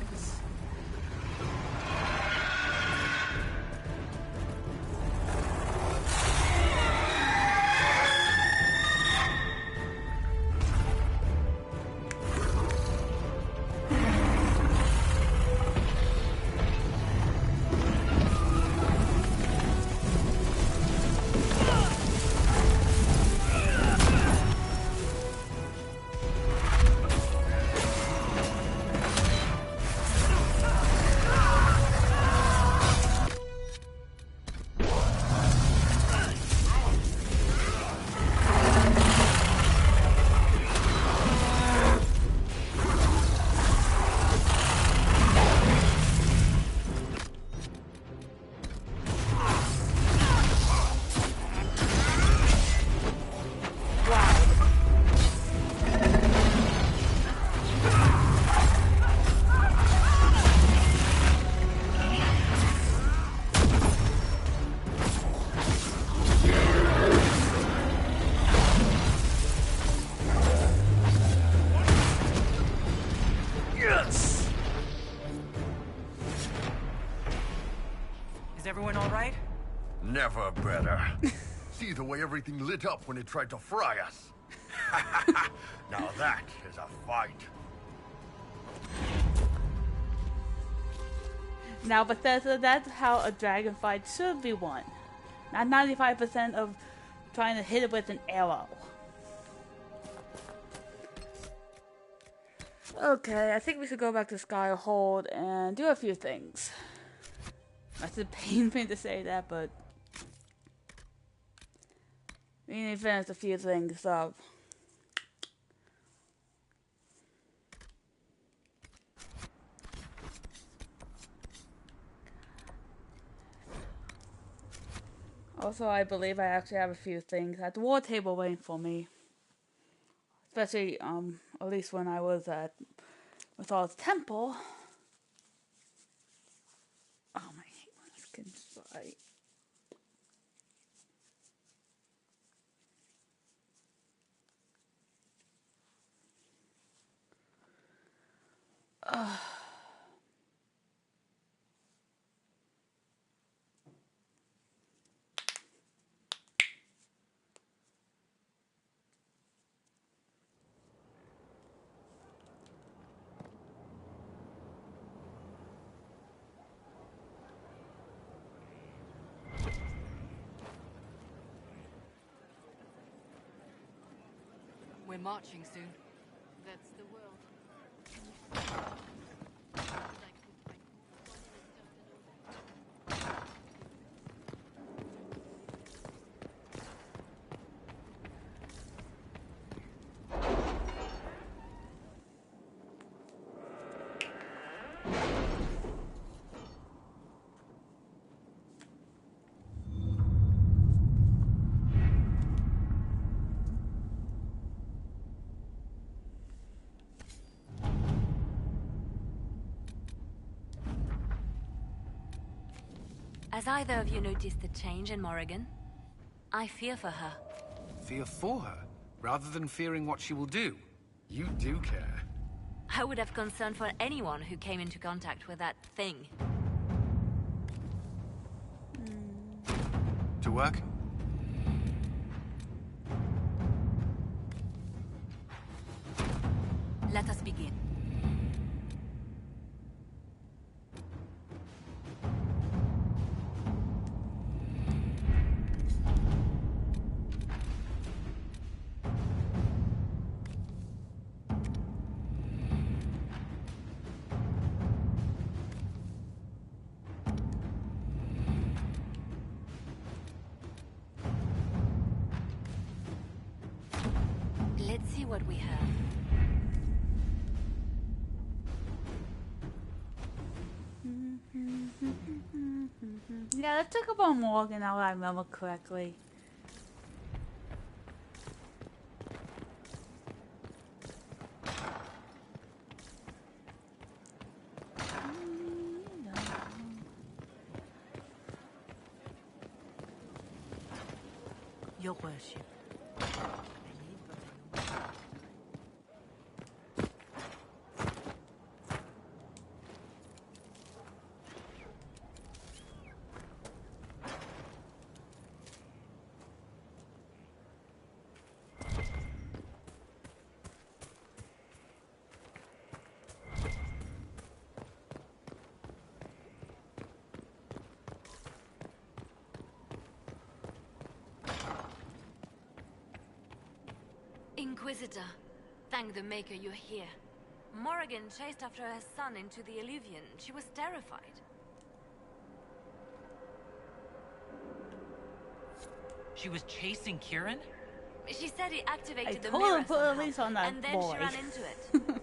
Everyone all right? Never better. See the way everything lit up when it tried to fry us. Now that is a fight. Now, Bethesda, that's how a dragon fight should be won. Not 95% of trying to hit it with an arrow. Okay, I think we should go back to Skyhold and do a few things. That's a pain for me to say that, but we need to finish a few things up. Also, I believe I actually have a few things at the war table waiting for me. Especially, at least when I was at Methal's temple. Oh my, I hate when skins fly. We're marching soon. That's the world. Has either of you noticed the change in Morrigan? I fear for her. Fear for her, rather than fearing what she will do. You do care. I would have concern for anyone who came into contact with that thing. To work? Let us begin. Let's see what we have. Yeah, let's talk about Morgan now that I remember correctly. Your worship. Inquisitor, thank the Maker you're here. Morrigan chased after her son into the Illuvian. She was terrified. She was chasing Kieran? She said he activated the told mirror her put somehow, a leash on that and then boy. she ran into it.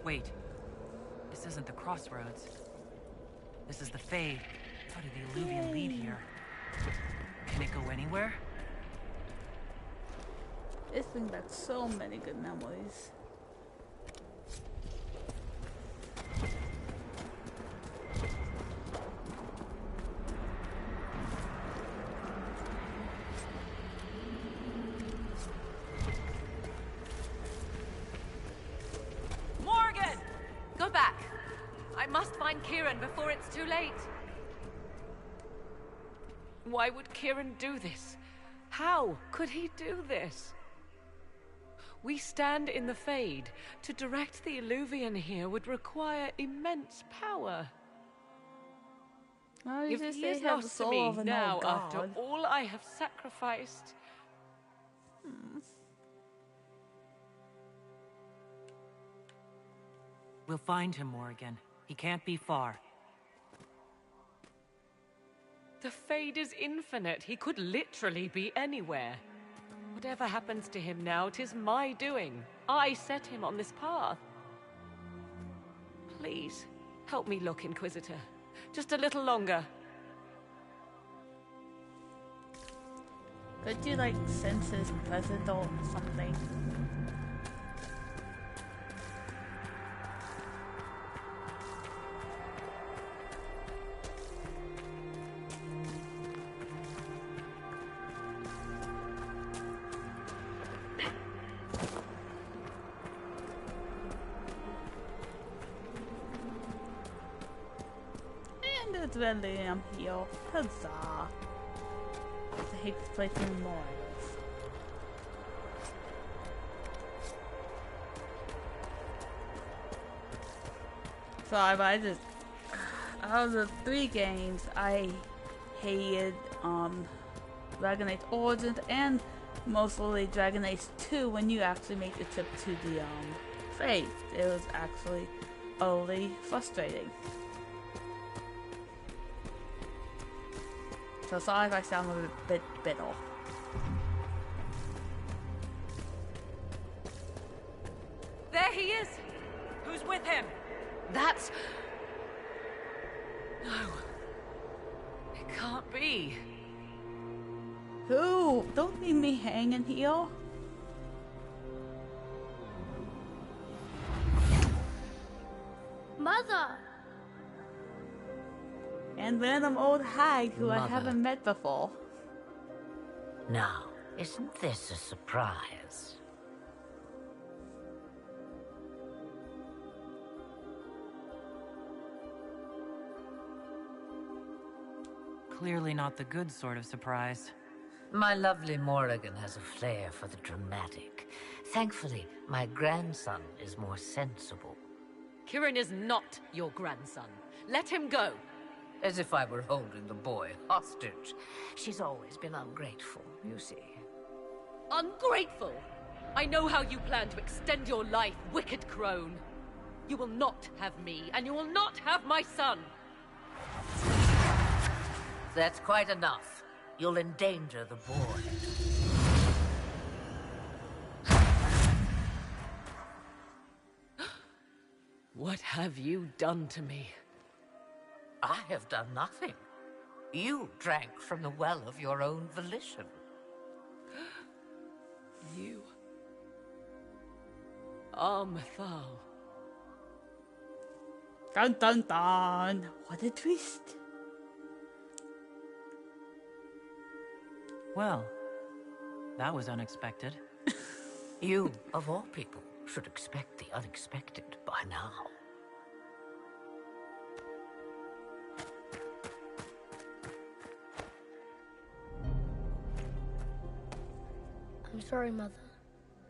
Wait. This isn't the crossroads. This is the Fade. How did the Illuvian lead here? Can it go anywhere? It's brings back so many good memories. Morgan! Go back. I must find Kieran before it's too late. Why would Kieran do this? How could he do this? We stand in the Fade. To direct the Illuvian here would require immense power. Oh, If he is lost to me now, after all I have sacrificed... We'll find him, Morrigan. He can't be far. The Fade is infinite. He could literally be anywhere. Whatever happens to him now, 'tis my doing. I set him on this path. Please, help me look, Inquisitor. Just a little longer. Could you, like, sense his presence or something? And it's really here. Huzzah! I hate this place anymore. So I just, out of the 3 games, I hated Dragon Age Origins and mostly Dragon Age 2 when you actually make the trip to the Fade. It was actually utterly frustrating. So sorry if I sound a bit bitter. There he is! Who's with him? That's... No. It can't be. Who? Don't leave me hanging here. Mother! And random old hag who I Mother. haven't met before. Now, isn't this a surprise? Clearly not the good sort of surprise. My lovely Morrigan has a flair for the dramatic. Thankfully, my grandson is more sensible. Kieran is not your grandson. Let him go. As if I were holding the boy hostage. She's always been ungrateful, you see. Ungrateful! I know how you plan to extend your life, wicked crone. You will not have me, and you will not have my son. That's quite enough. You'll endanger the boy. What have you done to me? I have done nothing. You drank from the well of your own volition. You... Mythal. Dun dun dun! What a twist! Well, that was unexpected. You, of all people, should expect the unexpected by now. I'm sorry, Mother.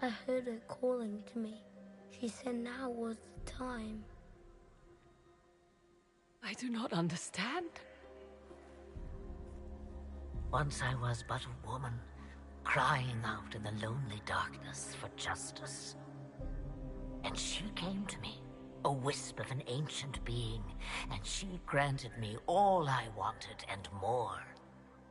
I heard her calling to me. She said now was the time. I do not understand. Once I was but a woman, crying out in the lonely darkness for justice. And she came to me, a wisp of an ancient being, and she granted me all I wanted and more.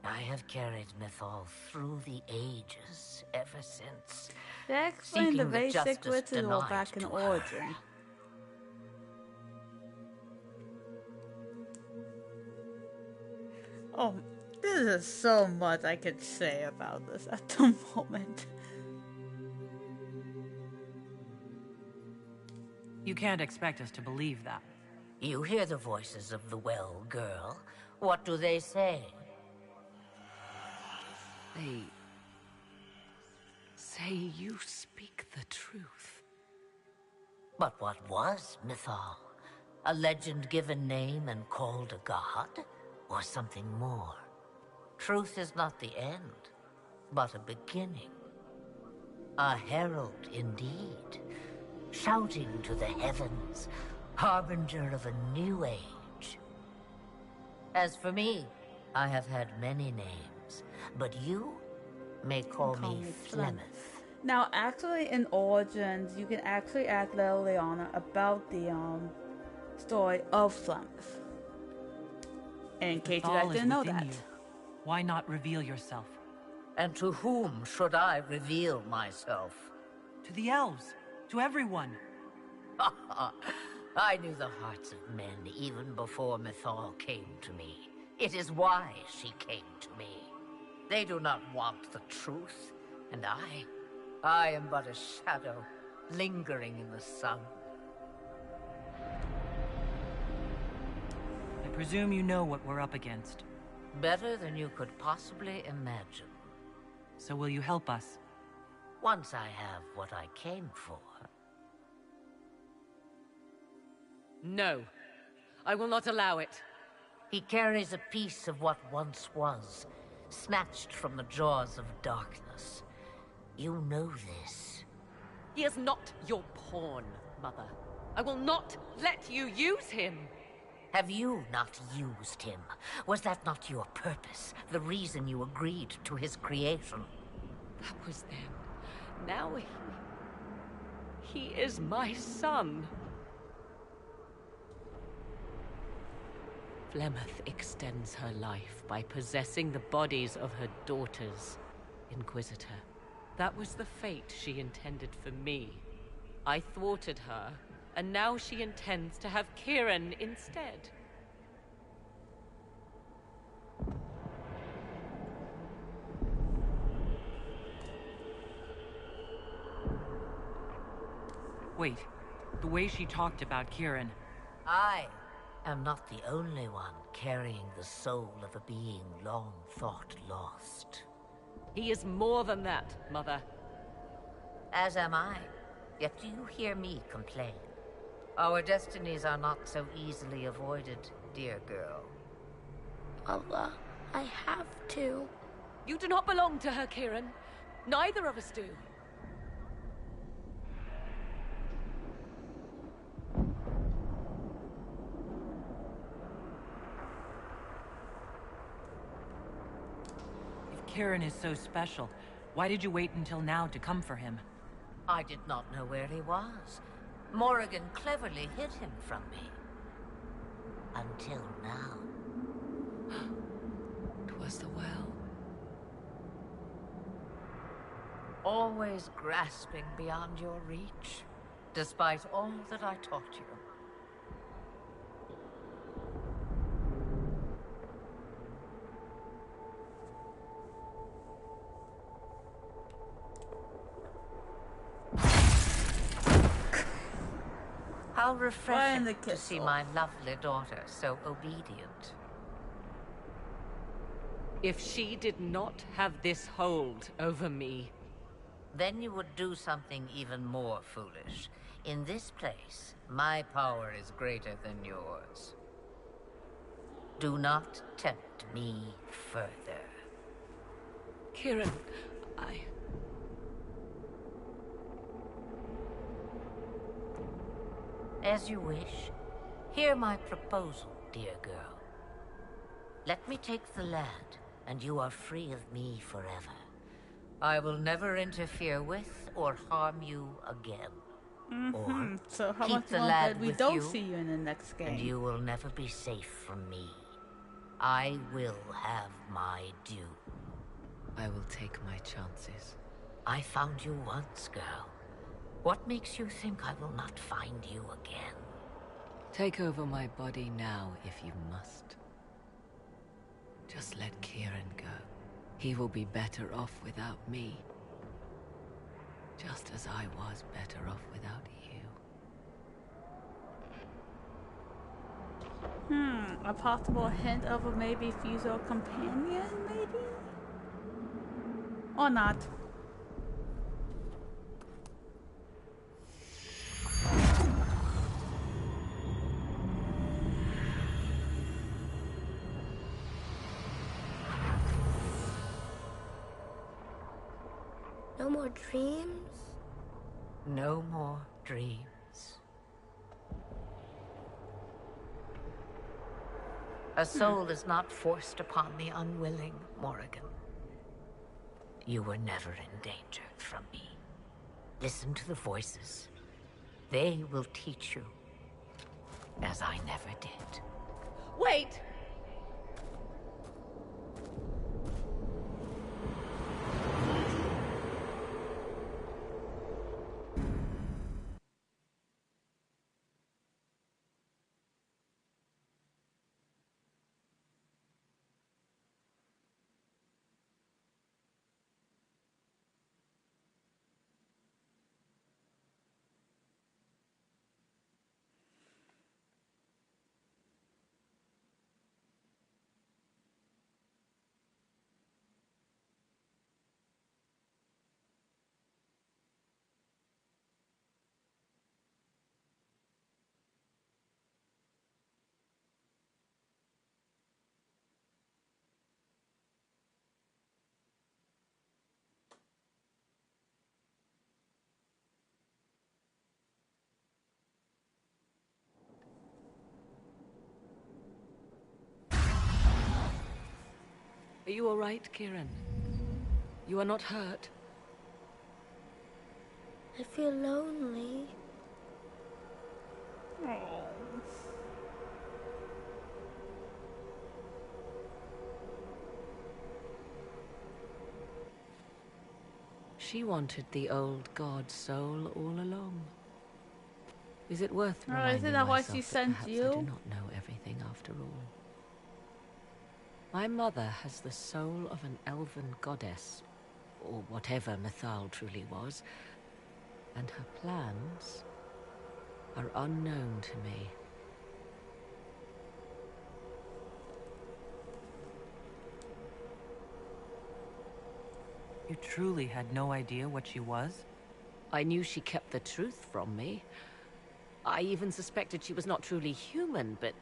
I have carried Mythal through the ages ever since. They explained the seeking basic justice ritual denied back in to Origin. her. Oh, this is so much I could say about this at the moment. You can't expect us to believe that. You hear the voices of the well, girl. What do they say? They say you speak the truth. But what was Mythal? A legend given name and called a god? Or something more? Truth is not the end, but a beginning. A herald indeed, shouting to the heavens, harbinger of a new age. As for me, I have had many names, but you may call me Flemeth. Now, actually, in Origins, you can actually ask Liliana about the story of Flemeth. In case you guys didn't know that. Why not reveal yourself? And to whom should I reveal myself? To the elves. To everyone. I knew the hearts of men even before Mythal came to me. It is why she came to me. They do not want the truth, and I am but a shadow, lingering in the sun. I presume you know what we're up against. Better than you could possibly imagine. So will you help us? Once I have what I came for. No. I will not allow it. He carries a piece of what once was, snatched from the jaws of darkness. You know this. He is not your pawn, Mother. I will not let you use him. Have you not used him? Was that not your purpose? The reason you agreed to his creation? That was then. Now he is my son. Flemeth extends her life by possessing the bodies of her daughters, Inquisitor. That was the fate she intended for me. I thwarted her, and now she intends to have Kieran instead. Wait, the way she talked about Kieran... I am not the only one carrying the soul of a being long thought lost. He is more than that, Mother. As am I. Yet do you hear me complain? Our destinies are not so easily avoided, dear girl. Mother, I have to. You do not belong to her, Kieran. Neither of us do. If Kieran is so special, why did you wait until now to come for him? I did not know where he was. Morrigan cleverly hid him from me. Until now. Twas the well. Always grasping beyond your reach, despite all that I taught you. How refreshing the to see kissel. my lovely daughter so obedient. If she did not have this hold over me, Then you would do something even more foolish. In this place, my power is greater than yours. Do not tempt me further. Kieran, As you wish. Hear my proposal, dear girl. Let me take the land, and you are free of me forever. I will never interfere with or harm you again. Or So how keep much the longer lad we with don't you, see you in the next game? and you will never be safe from me. I will have my due. I will take my chances. I found you once, girl. What makes you think I will not find you again? Take over my body now, if you must. Just let Kieran go. He will be better off without me. Just as I was better off without you. A possible hint of a maybe future companion, maybe? Or not. No more dreams? No more dreams. A soul is not forced upon the unwilling, Morrigan. You were never in danger from me. Listen to the voices. They will teach you, as I never did. Wait! Are you all right, Kieran? You are not hurt? I feel lonely. She wanted the old god soul all along. Is it worth reminding isn't that why myself she that sent perhaps you? I do not know everything after all? My mother has the soul of an elven goddess, or whatever Mythal truly was, and her plans are unknown to me. You truly had no idea what she was? I knew she kept the truth from me. I even suspected she was not truly human, but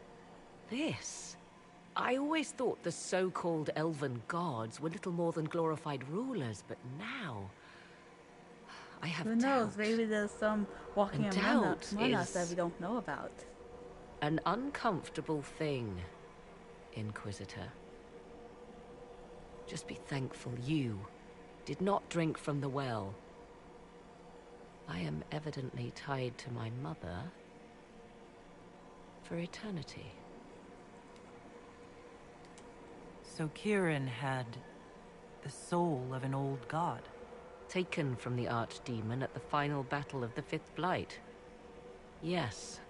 this... I always thought the so-called elven gods were little more than glorified rulers, but now... I have Who knows? Maybe there's some walking And among doubt us that is- we don't know about. An uncomfortable thing, Inquisitor. Just be thankful you did not drink from the well. I am evidently tied to my mother for eternity. So Kieran had the soul of an old god. Taken from the archdemon at the final battle of the Fifth Blight. Yes,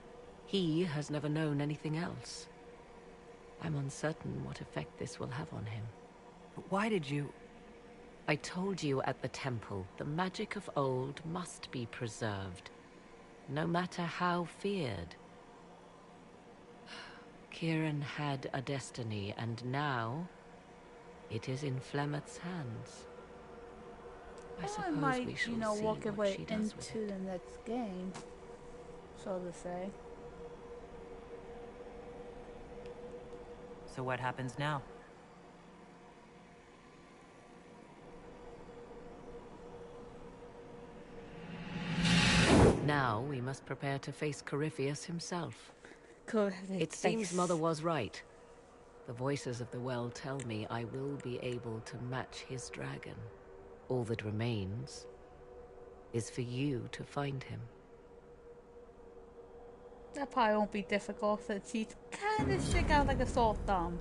he has never known anything else. I'm uncertain what effect this will have on him. But why did you... I told you at the temple, the magic of old must be preserved. no matter how feared. Kieran had a destiny, and now it is in Flemeth's hands. I suppose might, we shall you know, see walk what away she does with into it. the next game, so to say. So what happens now? Now we must prepare to face Corypheus himself. It Face. seems Mother was right. The voices of the well tell me I will be able to match his dragon. All that remains is for you to find him. That probably won't be difficult since he's kind of stick out like a sore thumb.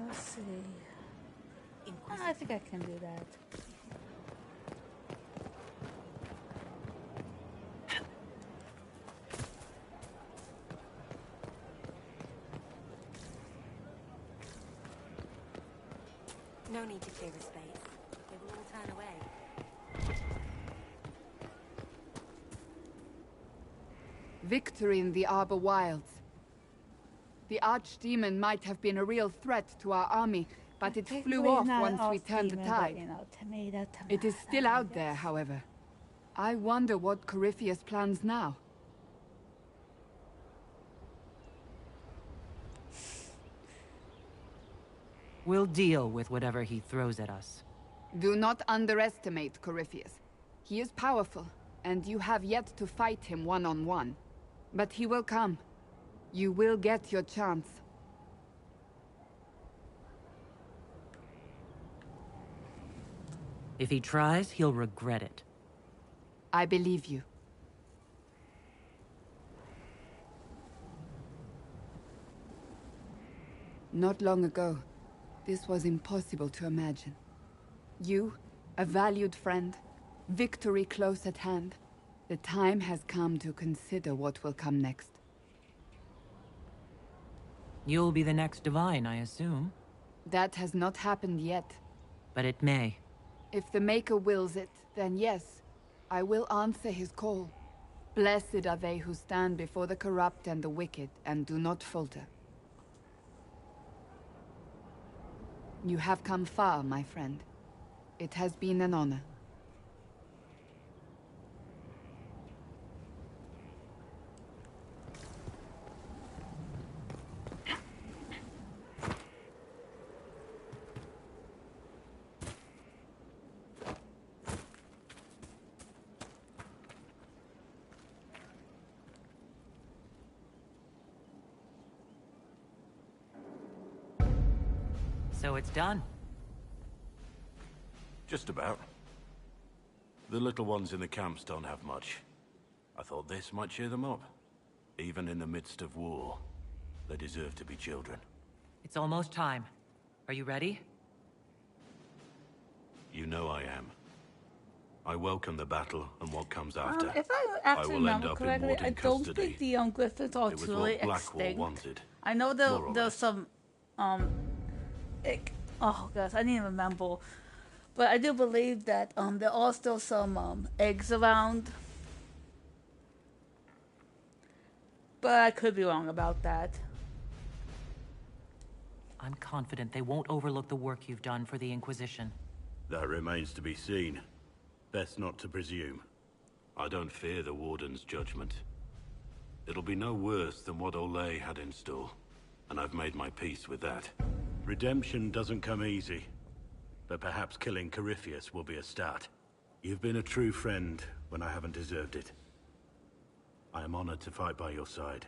Let's see. I think I can do that. No need to clear a space. They will all turn away. Victory in the Arbor Wilds. The Archdemon might have been a real threat to our army, but it flew off once we turned the tide. You know, tomato. It is still out there, however. I wonder what Corypheus plans now. We'll deal with whatever he throws at us. Do not underestimate Corypheus. He is powerful, and you have yet to fight him one-on-one. But he will come. You will get your chance. If he tries, he'll regret it. I believe you. Not long ago, this was impossible to imagine. You, a valued friend, victory close at hand. The time has come to consider what will come next. You'll be the next Divine, I assume. That has not happened yet. But it may. If the Maker wills it, then yes, I will answer his call. Blessed are they who stand before the corrupt and the wicked, and do not falter. You have come far, my friend. It has been an honor. So it's done. Just about. The little ones in the camps don't have much. I thought this might cheer them up. Even in the midst of war, they deserve to be children. It's almost time. Are you ready? You know I am. I welcome the battle and what comes after. If I actually remember correctly, I don't think the Griffins are truly extinct. I know there's some oh gosh, I didn't remember. But I do believe that there are still some eggs around. But I could be wrong about that. I'm confident they won't overlook the work you've done for the Inquisition. That remains to be seen. Best not to presume. I don't fear the Warden's judgment. It'll be no worse than what Olay had in store, and I've made my peace with that. Redemption doesn't come easy, but perhaps killing Corypheus will be a start. You've been a true friend when I haven't deserved it. I am honored to fight by your side.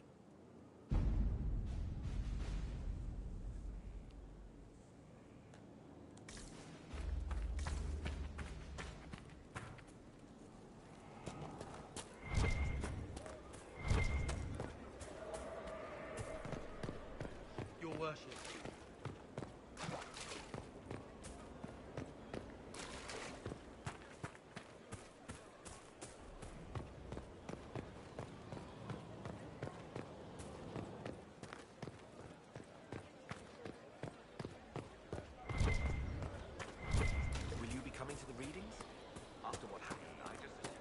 worship. Will you be coming to the readings? After what happened, I just assumed.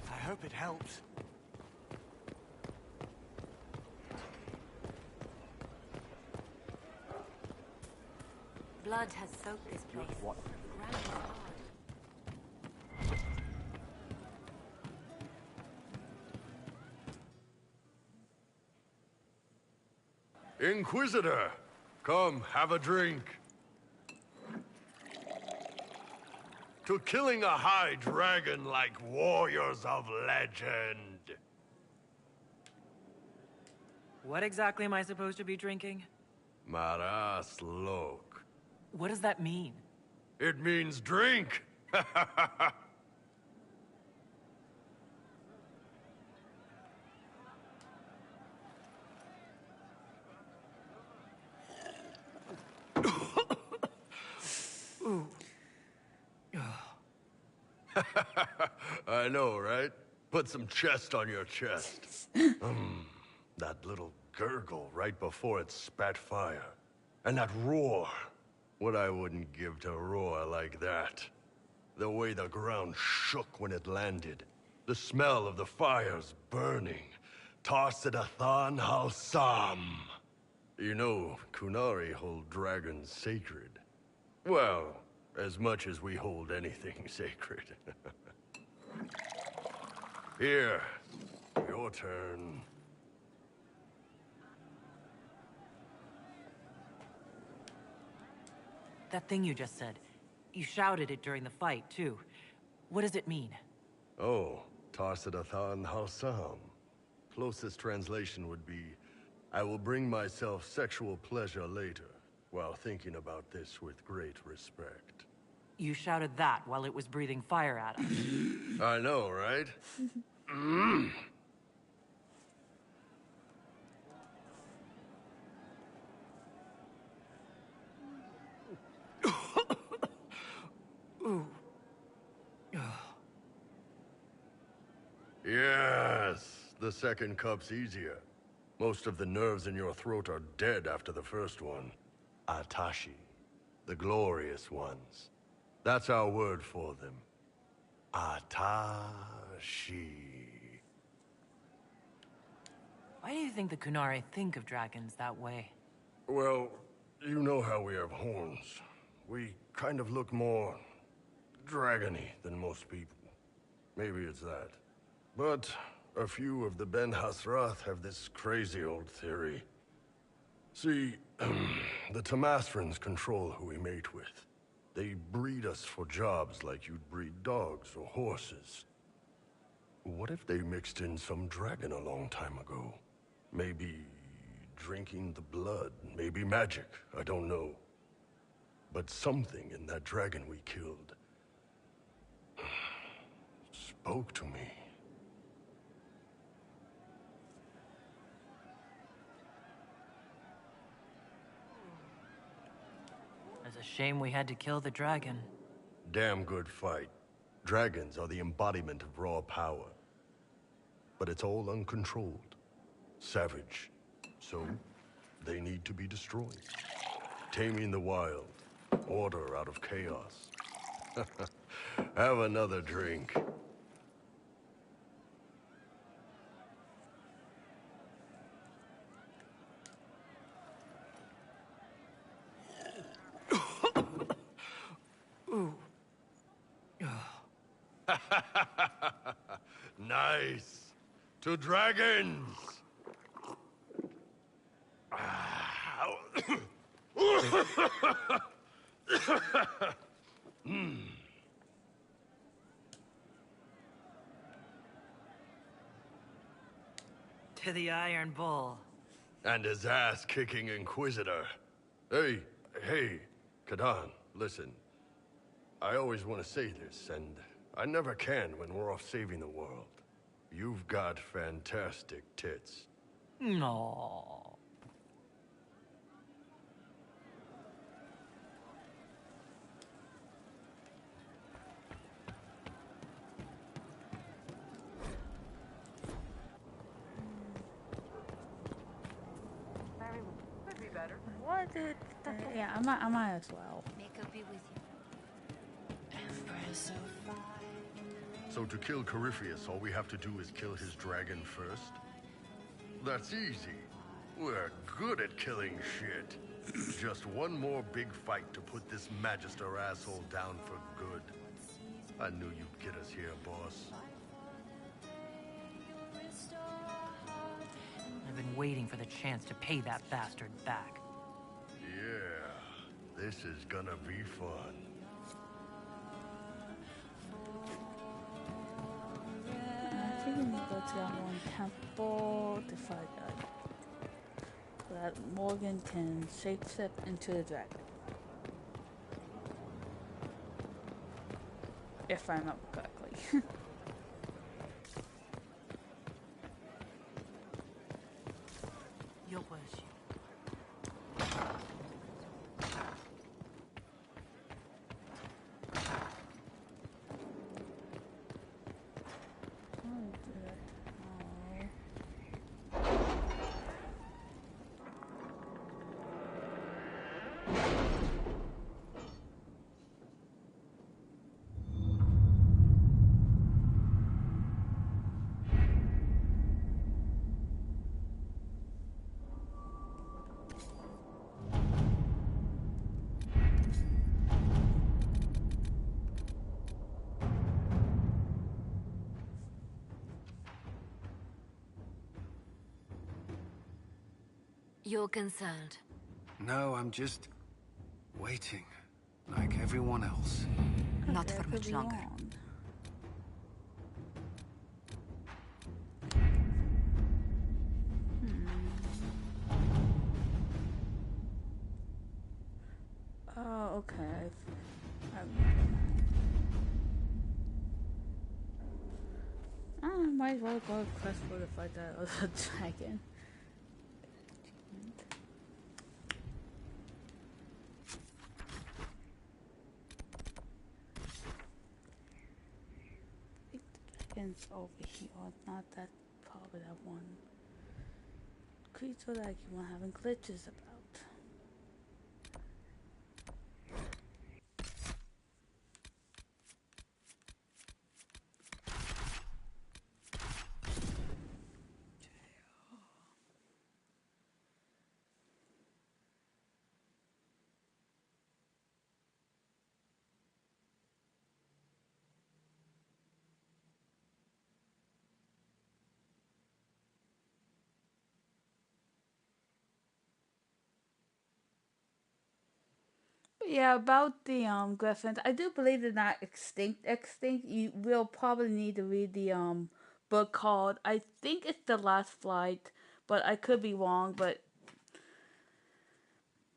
I hope it helps. Blood has soaked this place. What? The ground is hard. Inquisitor, come have a drink. To killing a high dragon like warriors of legend. What exactly am I supposed to be drinking? Maras lok. What does that mean? It means drink. Ooh. I know, right? Put some chest on your chest. That little gurgle right before it spat fire. And that roar. What I wouldn't give to roar like that. The way the ground shook when it landed. The smell of the fires burning. Tarsidathan Halsam. You know, Kunari hold dragons sacred. Well, as much as we hold anything sacred. Here, your turn. That thing you just said. You shouted it during the fight, too. What does it mean? Oh, Tarsidathan Halsam. Closest translation would be, I will bring myself sexual pleasure later, while thinking about this with great respect. You shouted that while it was breathing fire at us. I know, right? Ooh. Yes, the second cup's easier. Most of the nerves in your throat are dead after the first one. Atashi, the glorious ones. That's our word for them. Atashi. Why do you think the Kunari think of dragons that way? Well, you know how we have horns. We kind of look more dragony than most people. Maybe it's that. But a few of the Ben Hasrath have this crazy old theory. See, the Tamasrans control who we mate with. They breed us for jobs like you'd breed dogs or horses. What if they mixed in some dragon a long time ago? Maybe drinking the blood, maybe magic, I don't know. But something in that dragon we killed spoke to me. It's a shame we had to kill the dragon. Damn good fight. Dragons are the embodiment of raw power. But it's all uncontrolled. Savage. So, they need to be destroyed. Taming the wild. Order out of chaos. Have another drink. Ooh. Nice. To dragons. to the Iron Bull. And his ass-kicking Inquisitor. Hey, Kadan, listen. I always want to say this, and I never can when we're off saving the world. You've got fantastic tits. No. What did? Yeah, I might as well. May God be with you. So to kill Corypheus, all we have to do is kill his dragon first? That's easy. We're good at killing shit. Just one more big fight to put this Magister asshole down for good. I knew you'd get us here, boss. I've been waiting for the chance to pay that bastard back. Yeah, this is gonna be fun. I think we need to go to that one temple to fight that. So that Morgan can shapeshift into the dragon. If I remember correctly. Your worship. You're concerned. No, I'm just waiting, like everyone else. Not for much longer. Oh, okay. I might as well go to quest for to fight that other dragon. Over here, not that probably that one creature that you want having glitches about. Yeah, about the griffins, I do believe they're not extinct. You will probably need to read the book called, I think it's The Last Flight, but I could be wrong. But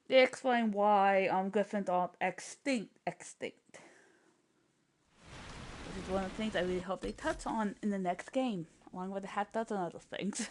they explain why griffins aren't extinct. Which is one of the things I really hope they touch on in the next game, along with a half dozen other things.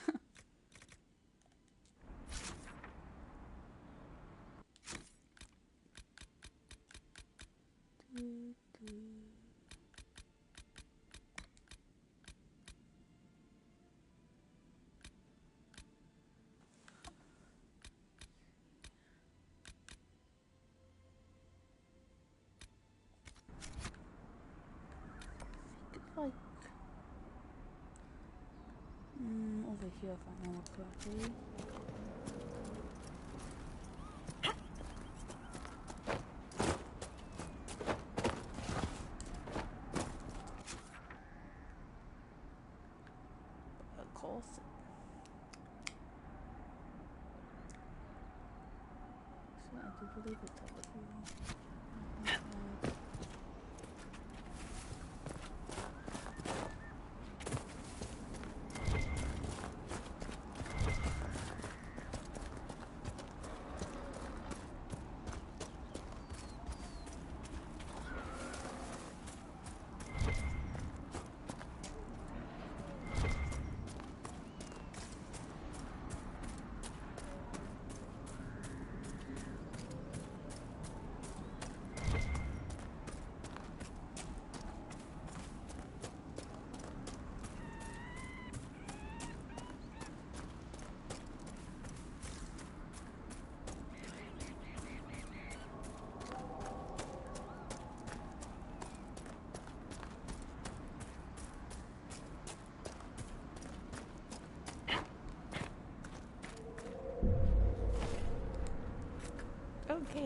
Like over here, if I remember correctly. Of course. So I do believe it's over here.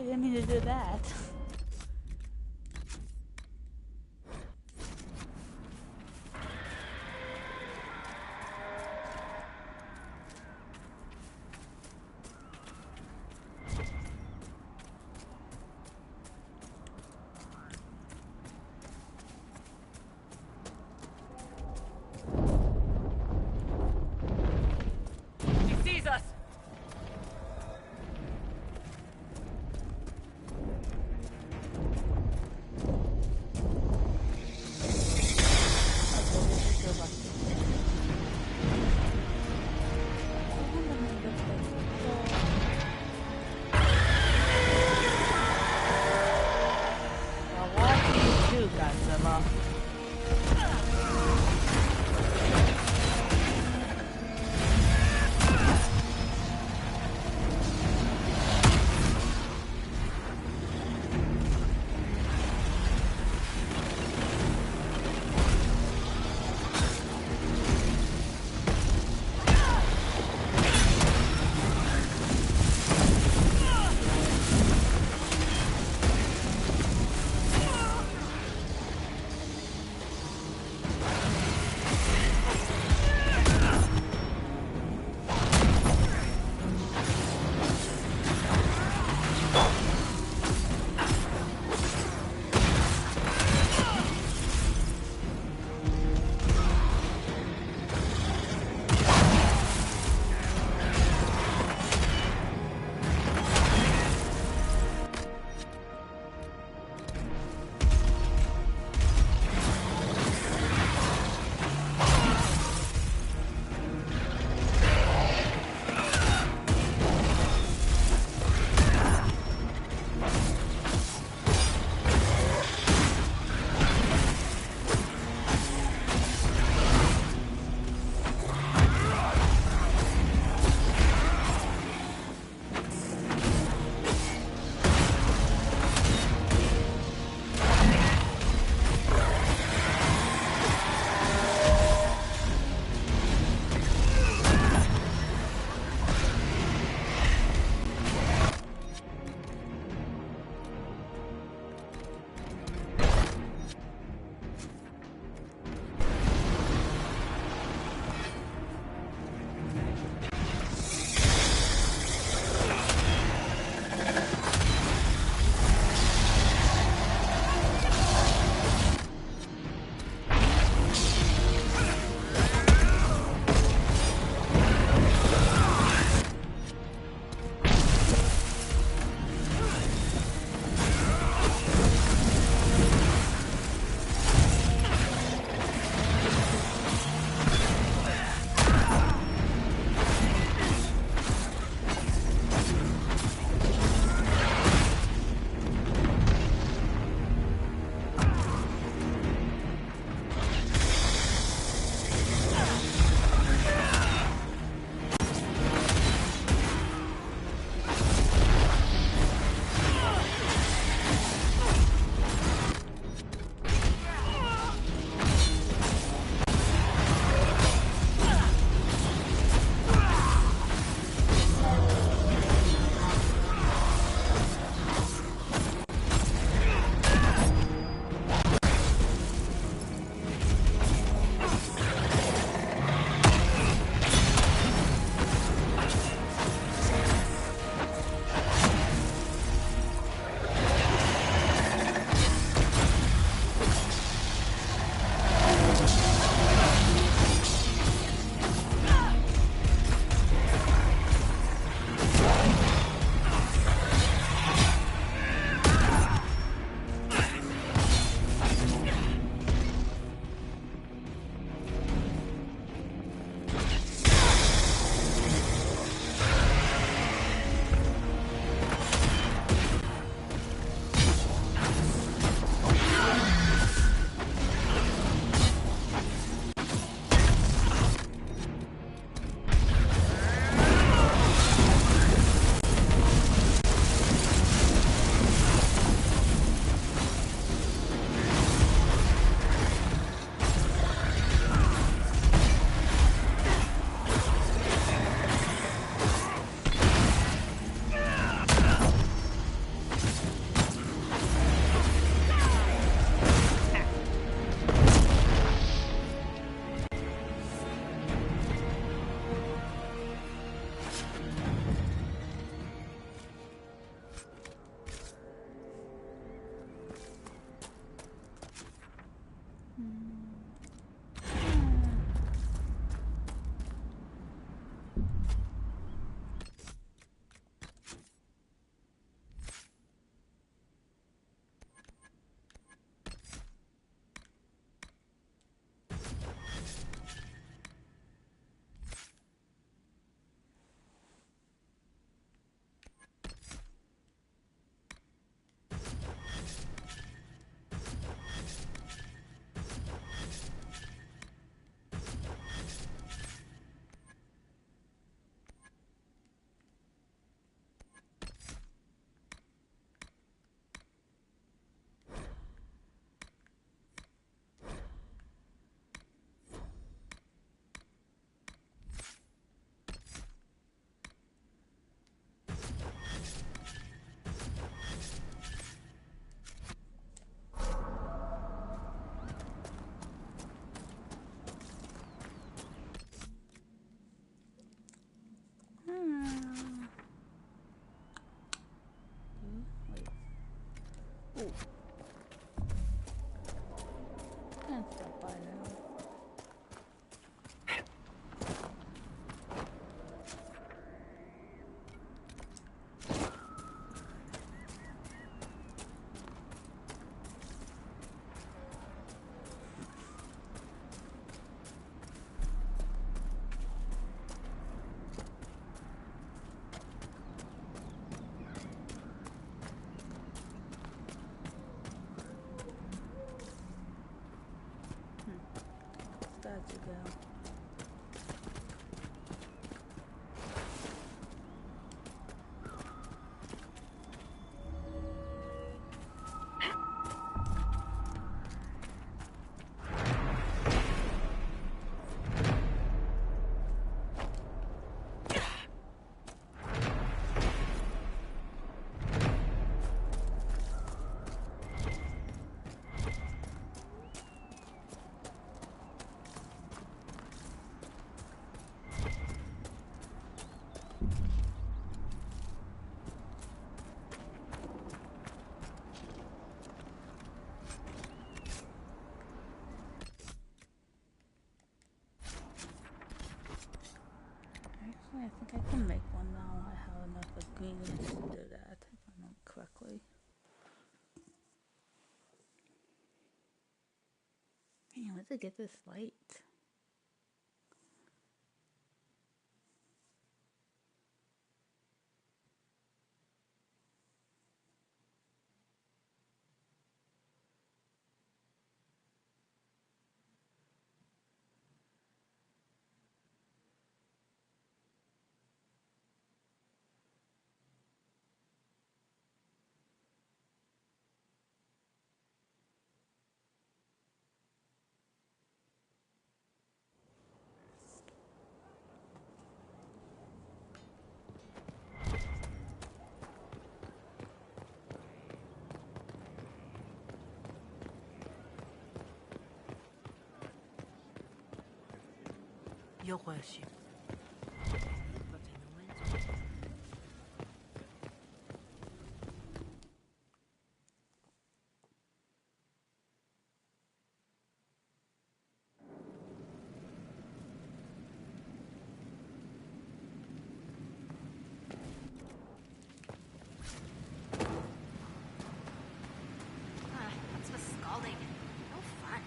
I didn't mean to do that. Actually, I think I can make one now. I have enough ingredients to do that, if I remember correctly. Man, where did I get this light? Your worship. What's with scalding? No fun.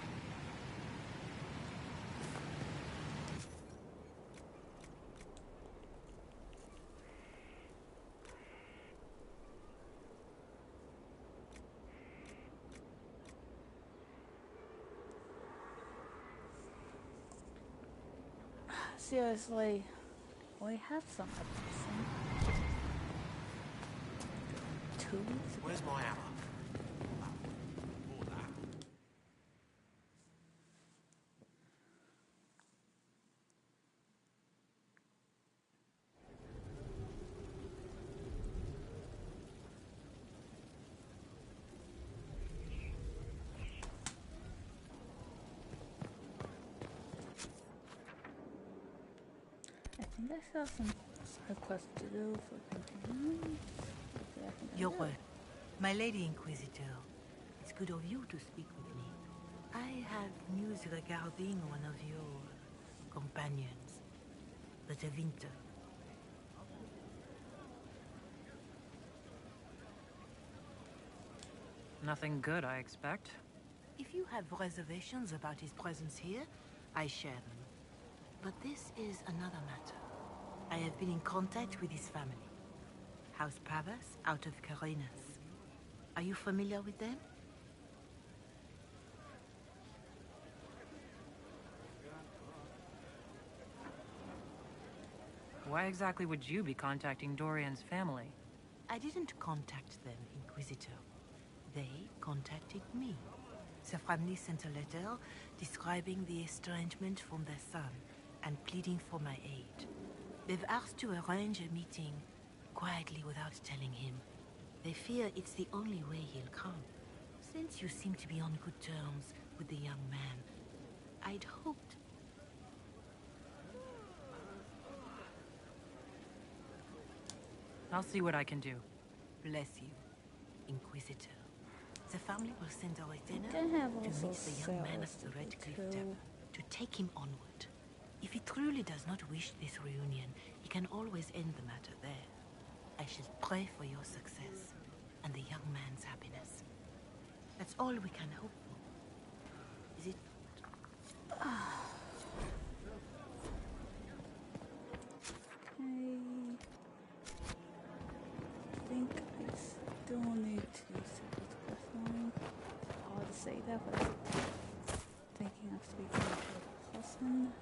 Seriously, we have some medicine. 2 weeks ago. Where's my hammer? I think I still have some side quests to do for continuing. Your word. My Lady Inquisitor, it's good of you to speak with me. I have news regarding one of your companions, the Tevinter. Nothing good, I expect. If you have reservations about his presence here, I share them. But this is another matter. I have been in contact with his family. House Pavas, out of Carinas. Are you familiar with them? Why exactly would you be contacting Dorian's family? I didn't contact them, Inquisitor. They contacted me. The family sent a letter describing the estrangement from their son and pleading for my aid. They've asked to arrange a meeting quietly without telling him. They fear it's the only way he'll come. Since you seem to be on good terms with the young man, I'd hoped... I'll see what I can do. Bless you, Inquisitor. The family will send a retainer to meet the young man at the Red Cliff Tavern, to take him onward. If he truly does not wish this reunion, he can always end the matter there. I shall pray for your success and the young man's happiness. That's all we can hope for. Is it? I think I still need to set this quest line. Hard to say that, but I'm thinking of speaking to a person.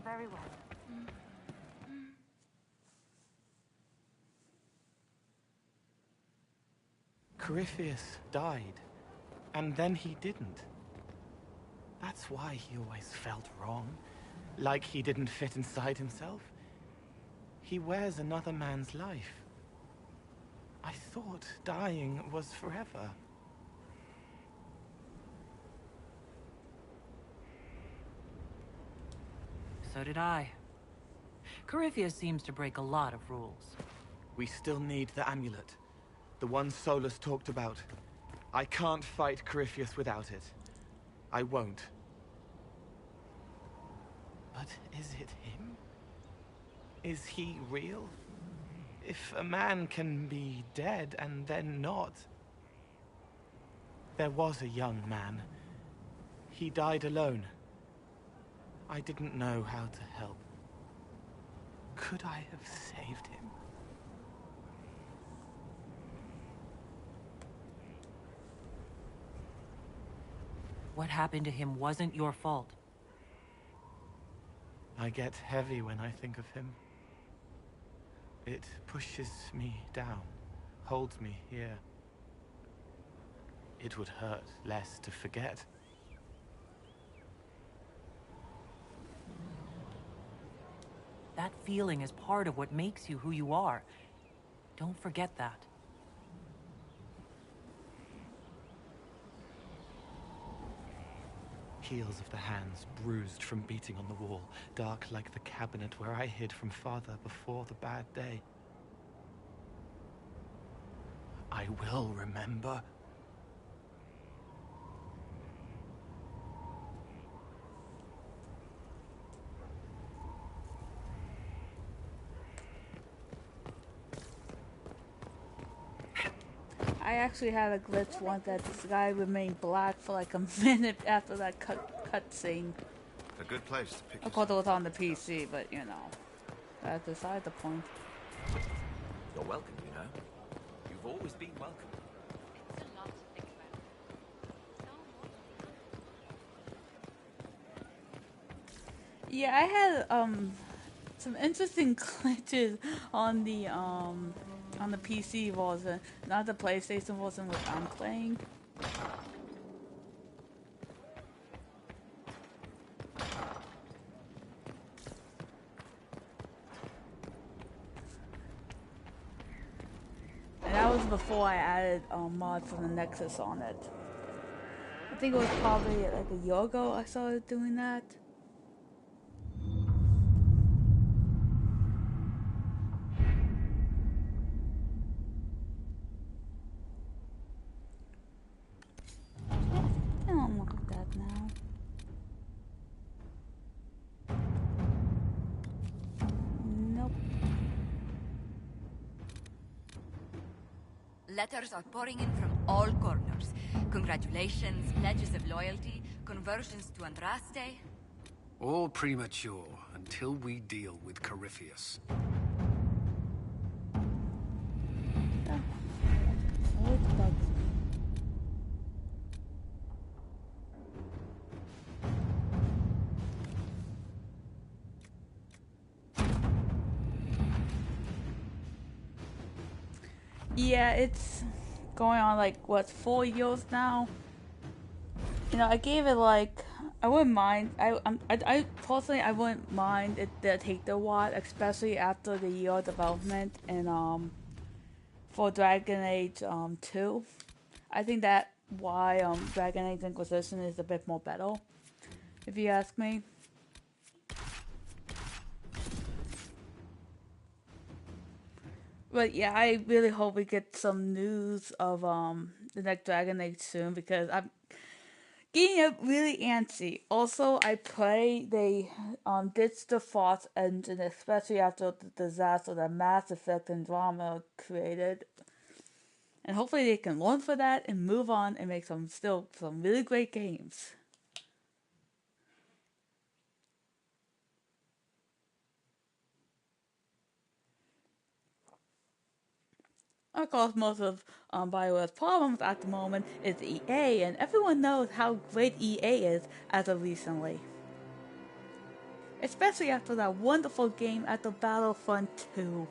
Very well. Corypheus died, and then he didn't. That's why he always felt wrong. Like he didn't fit inside himself. He wears another man's life. I thought dying was forever. So did I. Corypheus seems to break a lot of rules. We still need the amulet. The one Solus talked about. I can't fight Corypheus without it. I won't. But is it him? Is he real? If a man can be dead and then not... There was a young man. He died alone. I didn't know how to help. Could I have saved him? What happened to him wasn't your fault. I get heavy when I think of him. It pushes me down, holds me here. It would hurt less to forget. That feeling is part of what makes you who you are. Don't forget that. Heels of the hands bruised from beating on the wall, dark like the cabinet where I hid from Father before the bad day. I will remember. I actually had a glitch once that the sky remained black for like a minute after that cutscene. A good place to pick. Of course, it was on the PC, but you know, that's beside the point. You're welcome, you know. You've always been welcome. It's a lot to think about. Yeah, I had some interesting glitches on the PC version, not the PlayStation version which I'm playing. And that was before I added mods from the Nexus on it. I think it was probably like a year ago I started doing that. Letters are pouring in from all corners. Congratulations, pledges of loyalty, conversions to Andraste. All premature until we deal with Corypheus. Yeah, it's going on like what, 4 years now. You know, I gave it like, I wouldn't mind. I personally I wouldn't mind it to take the while, especially after the year of development and for Dragon Age 2. I think that why Dragon Age Inquisition is a bit more better, if you ask me. But yeah, I really hope we get some news of the next Dragon Age soon, because I'm getting really antsy. Also, I pray they ditch the Fox engine, especially after the disaster that Mass Effect and Drama created. And hopefully they can learn from that and move on and make some really great games. Of course, most of BioWare's problems at the moment is EA, and everyone knows how great EA is as of recently. Especially after that wonderful game at the Battlefront 2.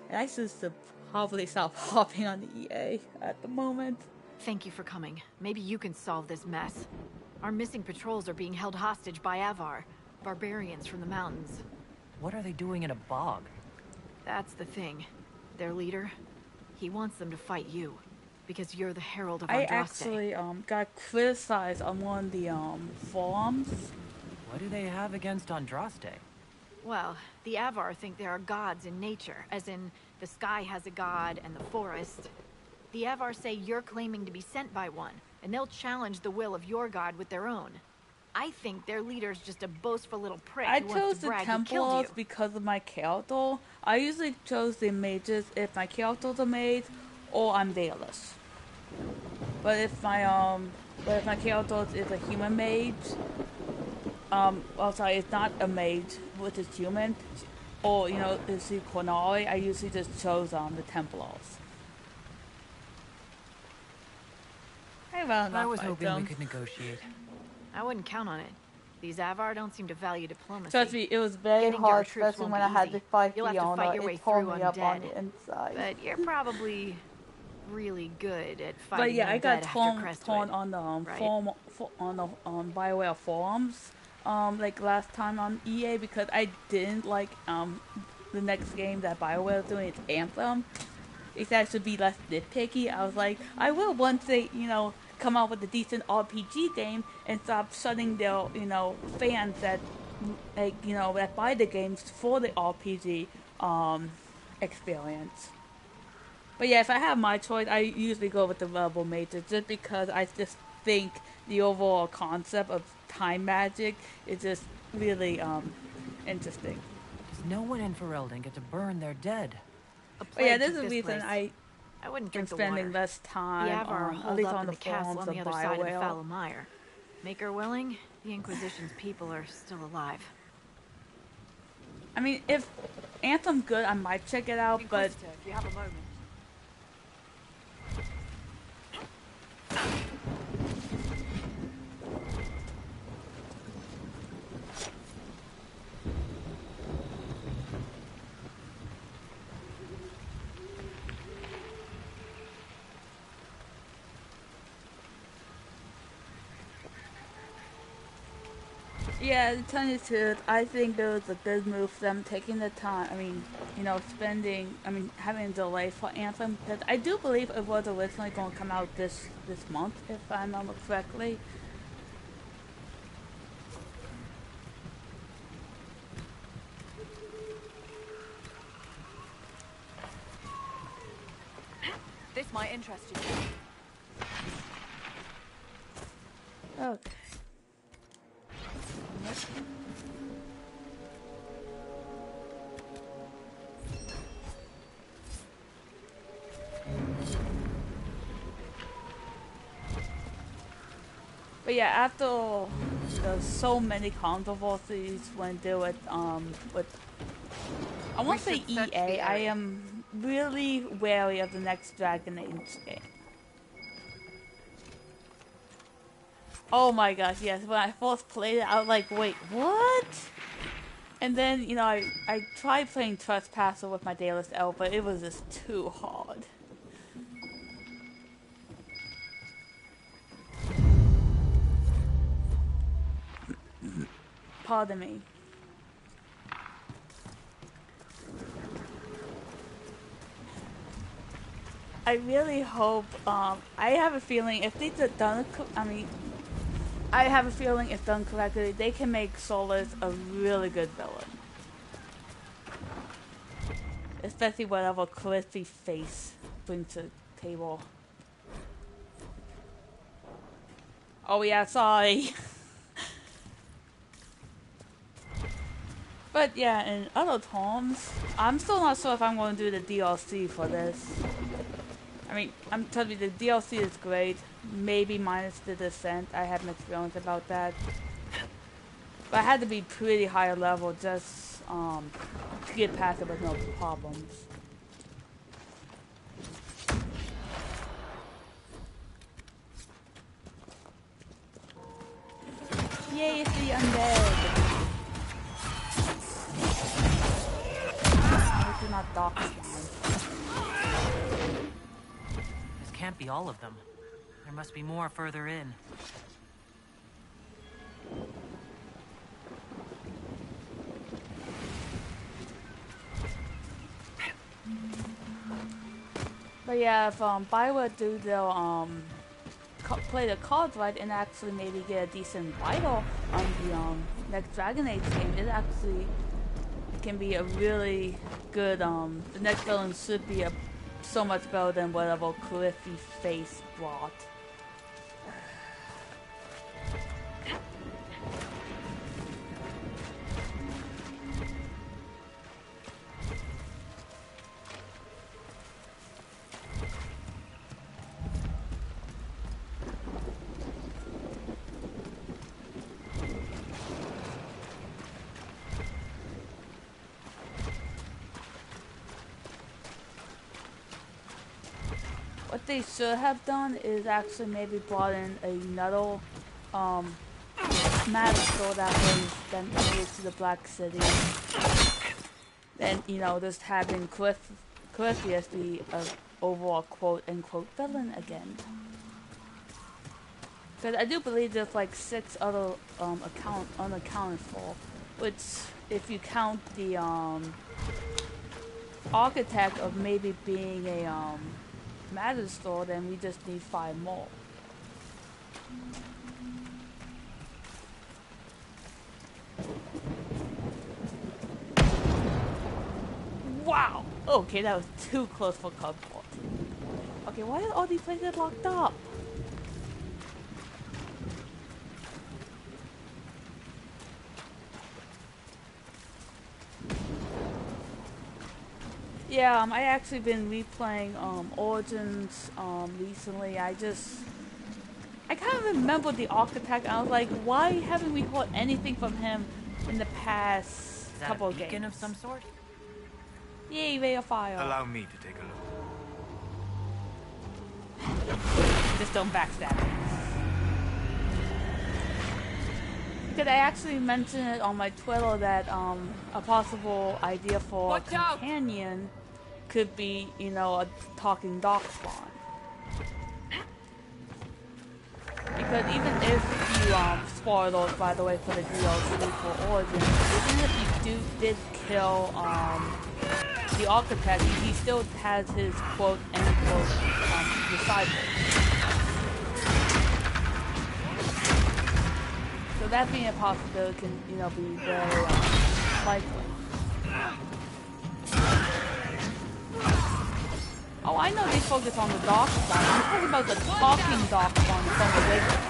And I should probably stop hopping on the EA at the moment. Thank you for coming. Maybe you can solve this mess. Our missing patrols are being held hostage by Avar, barbarians from the mountains. What are they doing in a bog? That's the thing. Their leader, he wants them to fight you, because you're the Herald of I Andraste. actually got criticized on one of the forums. What do they have against Andraste? Well, the Avar think there are gods in nature, as in the sky has a god and the forest. The Avar say you're claiming to be sent by one, and they'll challenge the will of your god with their own. I think their leader's just a boastful little prick I who wants chose to the brag he killed you. Templars because of my character. I usually chose the mages if my character's a mage or I'm Daedalus. But if my character is a human mage, it's not a mage, which is human, or is the Cornari, I usually just chose the Templars. I was hoping we could negotiate. I wouldn't count on it. These Avar don't seem to value diplomacy. Trust me, it was very Getting to our hard, troops especially won't when be I had easy. to fight You'll have to Fiona. fight your way It tore through me up on undead. the inside. But you're probably really good at fighting But yeah, I got undead torn on the right? BioWare forums, like last time on EA, because I didn't like the next game that BioWare is doing. It's Anthem. It said I should be less nitpicky. I was like, I will once they come out with a decent RPG game and stop shutting their fans that that buy the games for the RPG experience. But yeah, if I have my choice, I usually go with the Rebel Mages, just because I just think the overall concept of time magic is just really interesting. Does no one in Ferelden get to burn their dead? But yeah, this is the reason I wouldn't am drink the spending water. less time The Avar at hold least up on in the the castle forums on of the other side of the BioWare. Foul Mire. Maker willing, the Inquisition's people are still alive. I mean, if Anthem's good, I might check it out, but If you have a moment. yeah, to tell you the truth, I think it was a good move for them taking the time. I mean, having a delay for Anthem, because I do believe it was originally going to come out this month, if I remember correctly. This might interest you. Okay. But yeah, after there's so many controversies when they with I won't say EA, I am really wary of the next Dragon Age game. Oh my gosh, yes, when I first played it, I was like, wait, what? And then, I tried playing Trespasser with my Daedalus Elf, but it was just too hard. Pardon me. I really hope, I have a feeling if these are done, I have a feeling if done correctly, they can make Solus a really good villain. Especially whatever crispy face brings to the table. Oh yeah, sorry. But yeah, in other terms, I'm still not sure if I'm going to do the DLC for this. I'm telling you, the DLC is great. Maybe minus the Descent. I had mixed feelings about that. But I had to be pretty high level just to get past it with no problems. Yay, it's the undead! We should not dock spawn. This can't be all of them. There must be more further in. But yeah, if Bioware do their play the cards right and actually maybe get a decent vital on the next Dragon Age game, it actually can be a really good the next villain should be so much better than whatever Cliffy face brought. What they should have done is actually maybe brought in another magical that was then moved to the Black City. And, you know, just having Cliffy as the overall quote-unquote villain again. Because I do believe there's like 6 other unaccounted for, which if you count the architect of maybe being a Magister, then we just need 5 more. Wow! Okay, that was too close for comfort. Okay, why are all these places locked up? Yeah, I actually been replaying Origins recently. I kind of remember the architect. I was like, why haven't we heard anything from him in the past couple of games? Beacon of some sort? Yay, Ray of Fire. Allow me to take a look. Just don't backstab me. Because I actually mentioned it on my Twitter that a possible idea for a companion could be, you know, a talking darkspawn. Because even if you spoilers by the way for the DLC for Origins, even if you did kill the architect, he still has his quote unquote disciples. So that being a possibility can, you know, be very likely. Oh, I know they focus on the darkspawn. I'm talking about the talking darkspawn from the Wizard.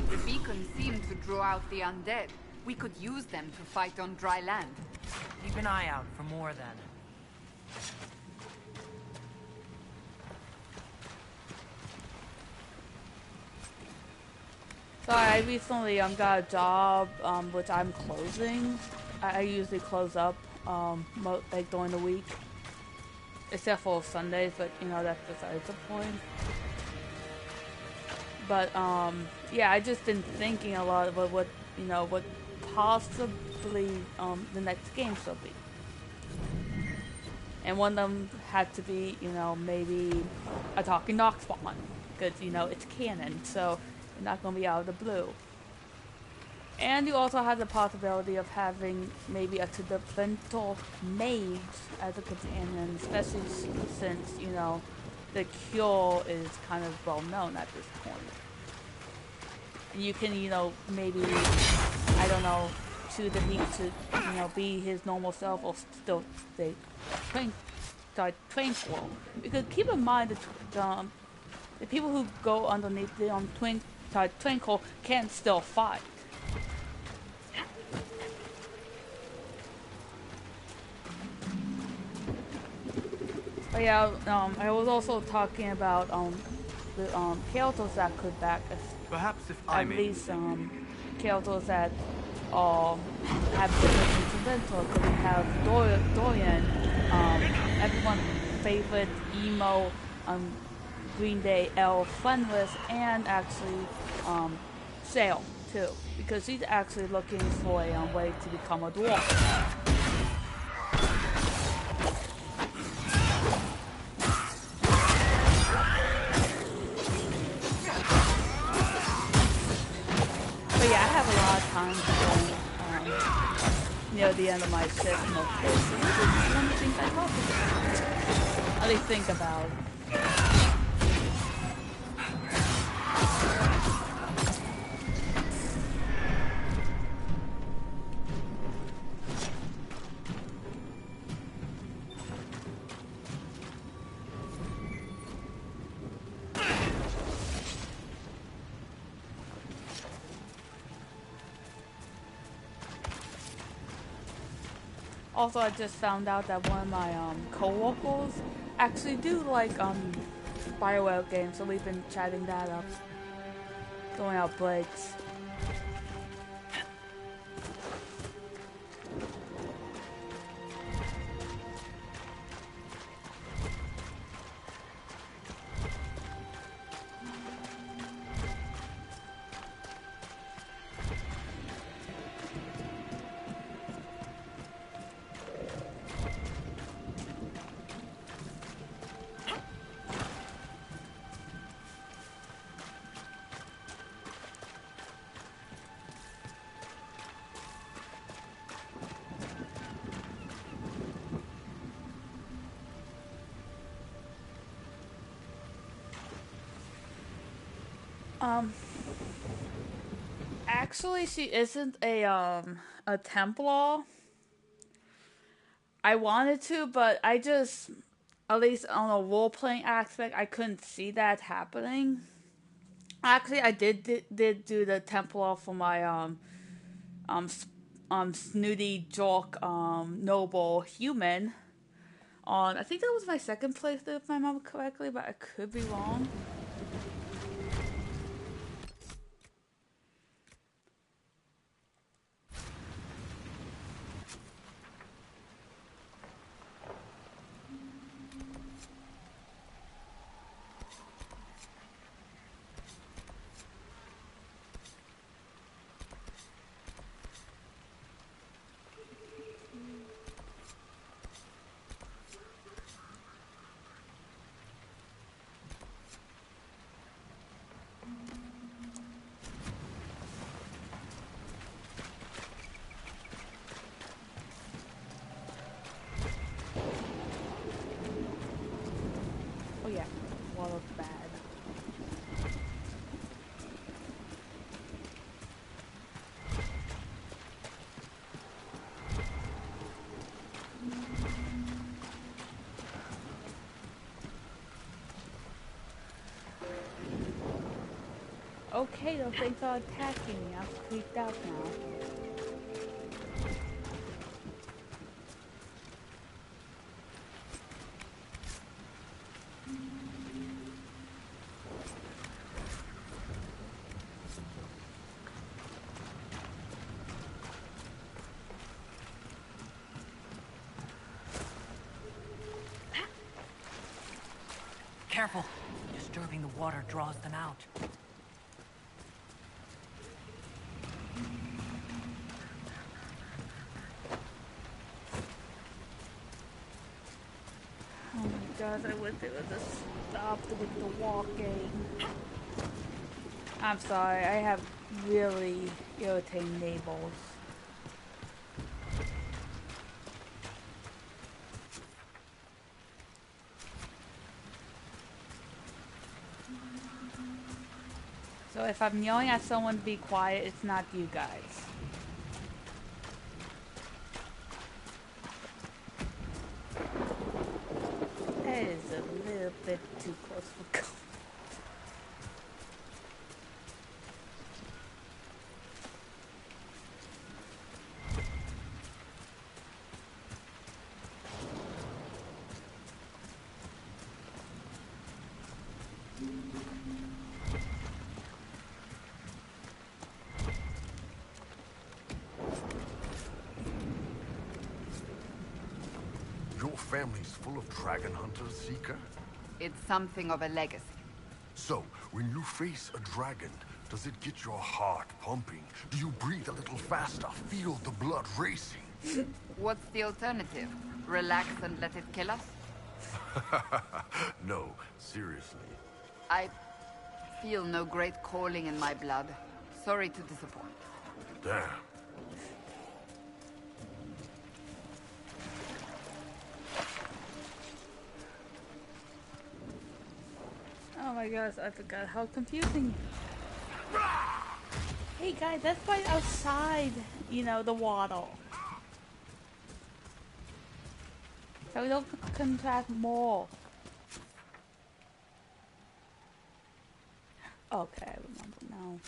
The beacon seemed to draw out the undead. We could use them to fight on dry land. Keep an eye out for more then. So I recently got a job which I'm closing. I usually close up like during the week, except for Sundays. But you know, that's besides the point. But yeah, I just been thinking a lot about what possibly the next game should be. And one of them had to be, you know, maybe a talking darkspawn, because you know it's canon. So. Not going to be out of the blue. And you also have the possibility of having maybe a Tridental mage as a companion, especially since, you know, the cure is kind of well known at this point. And you can, you know, maybe, I don't know, choose if he to, you know, be his normal self or still stay tranquil. Because keep in mind that the people who go underneath the Twinkle can still fight. But yeah, I was also talking about the characters that could back perhaps if at least characters that have different incidentals. So we have Dorian, everyone's favorite emo Green Day L Funless, and actually Sail too, because she's actually looking for a way to become a dwarf. times near the end of my shift most days. So this is one of the things I talk about. At least think about. Also, I just found out that one of my co-workers actually do like BioWare games, so we've been chatting that up, going out breaks. Actually, she isn't a Templar. I wanted to, but I just, at least on a role-playing aspect, I couldn't see that happening. Actually, I did do the Templar for my snooty jock noble human. I think that was my second playthrough, if I remember correctly, but I could be wrong. Oh yeah, wall of bad. Okay, those things are attacking me. I'm creeped out now. Careful. Disturbing the water draws them out. Oh my god, I wish they would just stop with the walking. I'm sorry, I have really irritating neighbors. So if I'm yelling at someone to be quiet, it's not you guys. That is a little bit too close for comfort. Your family's full of dragon hunters, Seeker? It's something of a legacy. So, when you face a dragon, does it get your heart pumping? Do you breathe a little faster, feel the blood racing? What's the alternative? Relax and let it kill us? No, seriously. I feel no great calling in my blood. Sorry to disappoint. Damn. Oh my gosh, I forgot how confusing. Hey guys, let's fight outside, you know, the waddle. So we don't contract more. Okay, I remember now.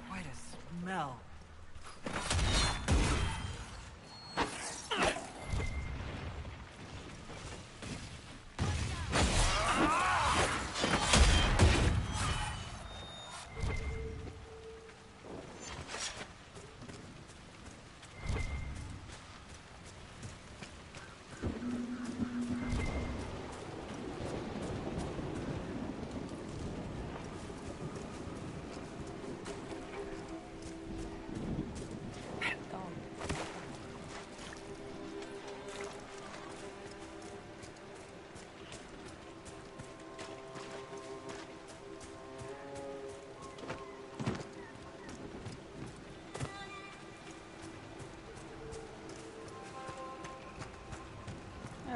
Quite a smell.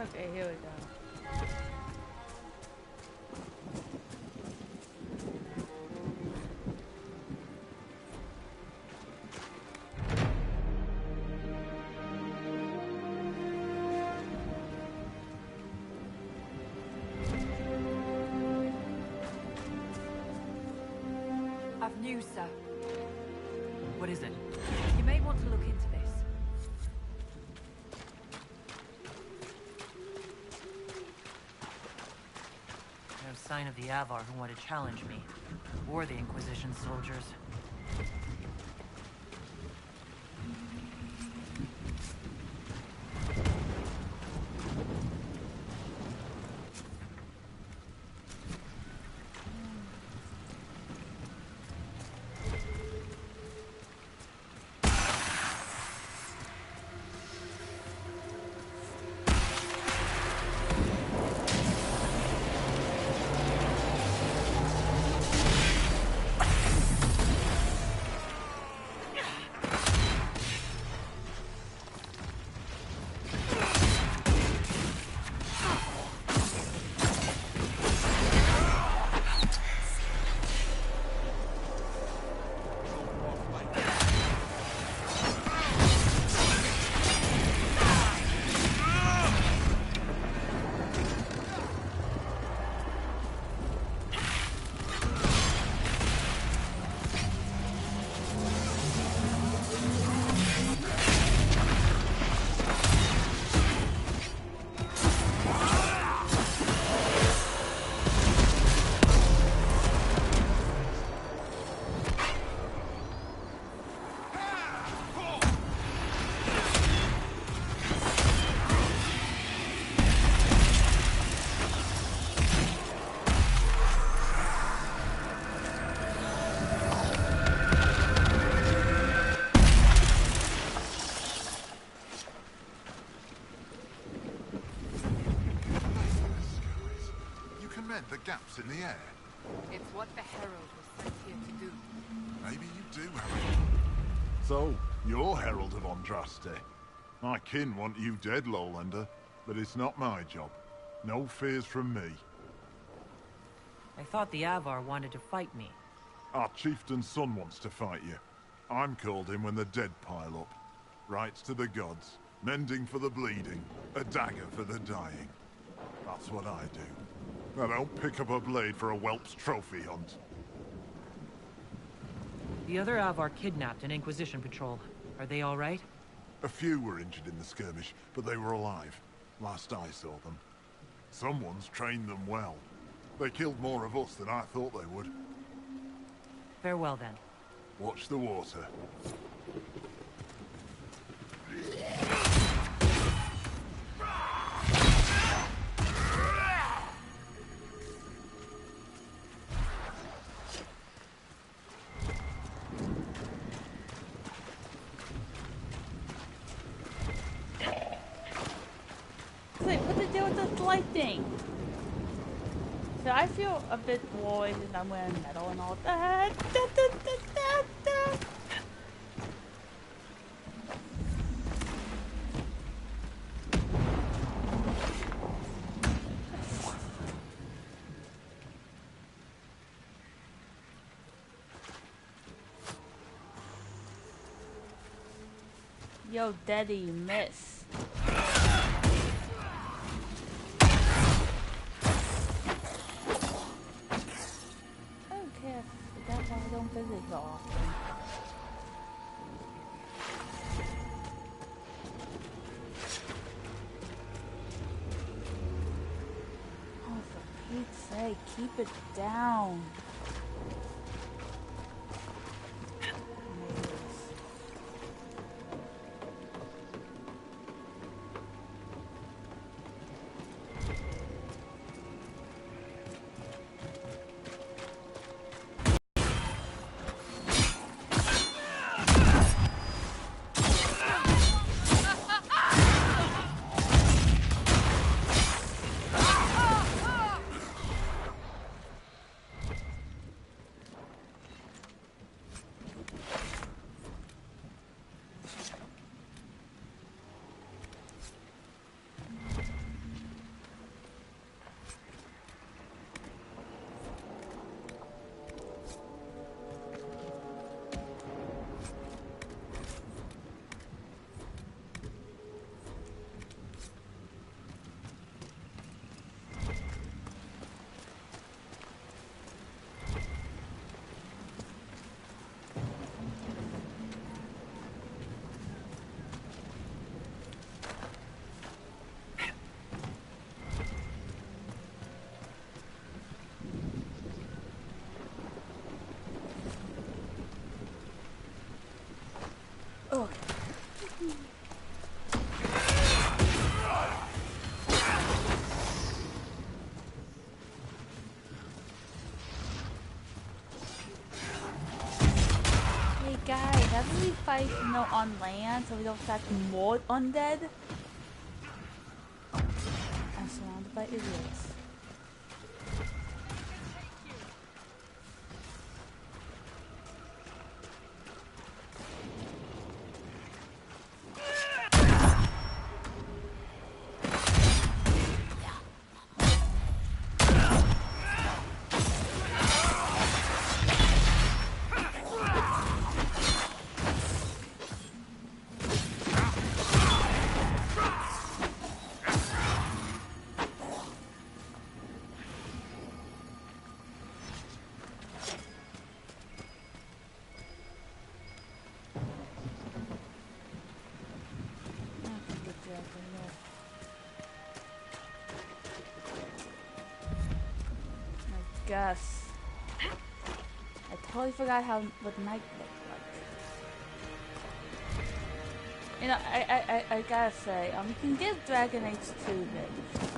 Okay, here we go. I've news, sir. What is it? You may want to look into this. No sign of the Avar who want to challenge me, or the Inquisition soldiers. The gaps in the air. It's what the Herald was sent here to do. Maybe you do, Herald. So, you're Herald of Andraste. My kin want you dead, Lowlander, but it's not my job. No fears from me. I thought the Avar wanted to fight me. Our chieftain's son wants to fight you. I'm called in when the dead pile up. Rights to the gods, mending for the bleeding, a dagger for the dying. That's what I do. I don't pick up a blade for a whelp's trophy hunt. The other Avar kidnapped an Inquisition patrol. Are they all right? A few were injured in the skirmish, but they were alive. Last I saw them. Someone's trained them well. They killed more of us than I thought they would. Farewell, then. Watch the water. lighting. So I feel a bit worried and I'm wearing metal and all that. Yo, Daddy, you miss. Okay, that's why I don't visit so often. Oh, for Pete's sake, keep it down. Oh. Hey guys, how do we fight, on land so we don't attract more undead? I'm surrounded by idiots. Guess. I totally forgot what night looked like. I gotta say, you can give Dragon Age 2 this.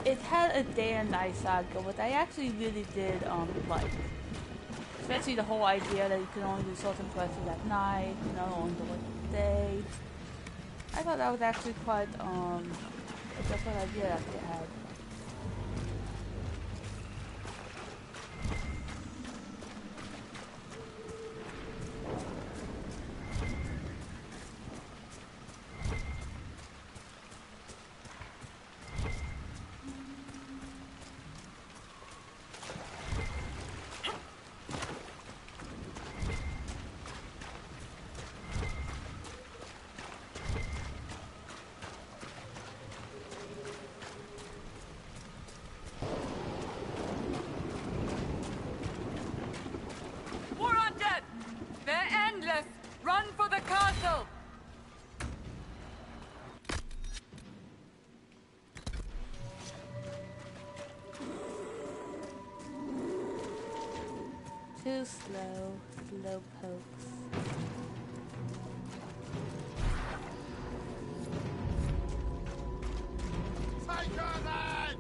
It had a day and night saga, which I actually really did like. Especially the whole idea that you can only do certain quests at night, only do it at day. I thought that was actually quite a different idea that they had. Too slow pokes. Take her then!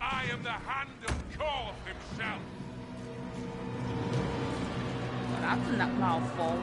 I am the Hand of Korth himself. Well, that's a mouthful.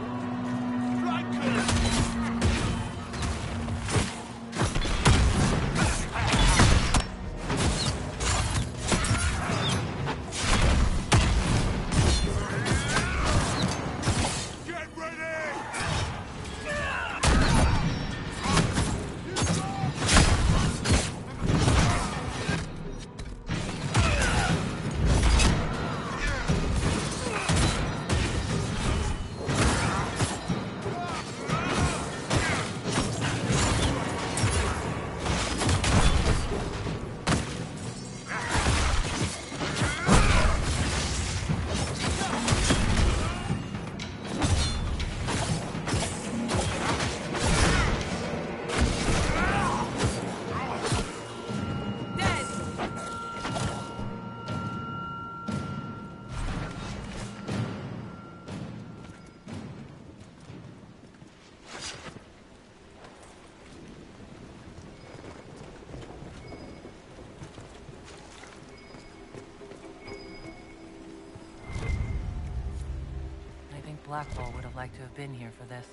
Blackwall would have liked to have been here for this.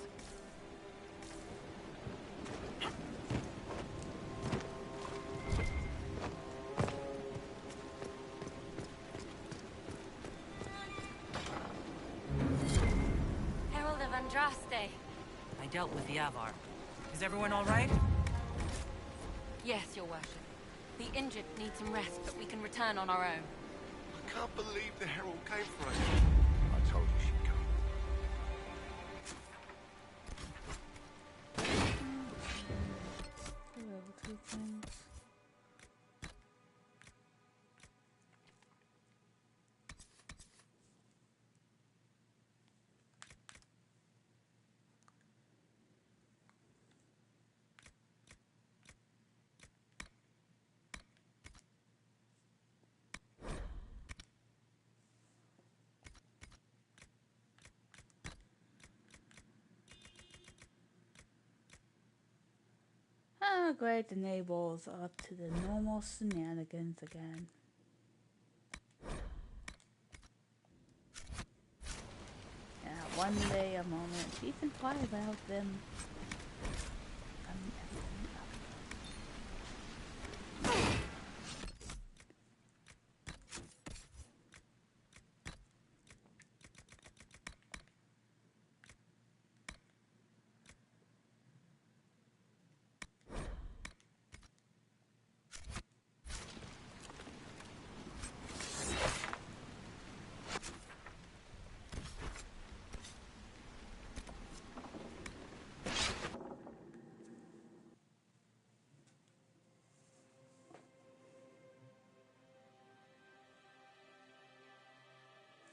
Herald of Andraste. I dealt with the Avar. Is everyone all right? Yes, Your Worship. The injured need some rest, but we can return on our own. I can't believe the Herald came for us. I told you she'd come. Level 2 things. Ah, great, the neighbors are up to the normal shenanigans again. Yeah, one day, a moment, peace and quiet about them.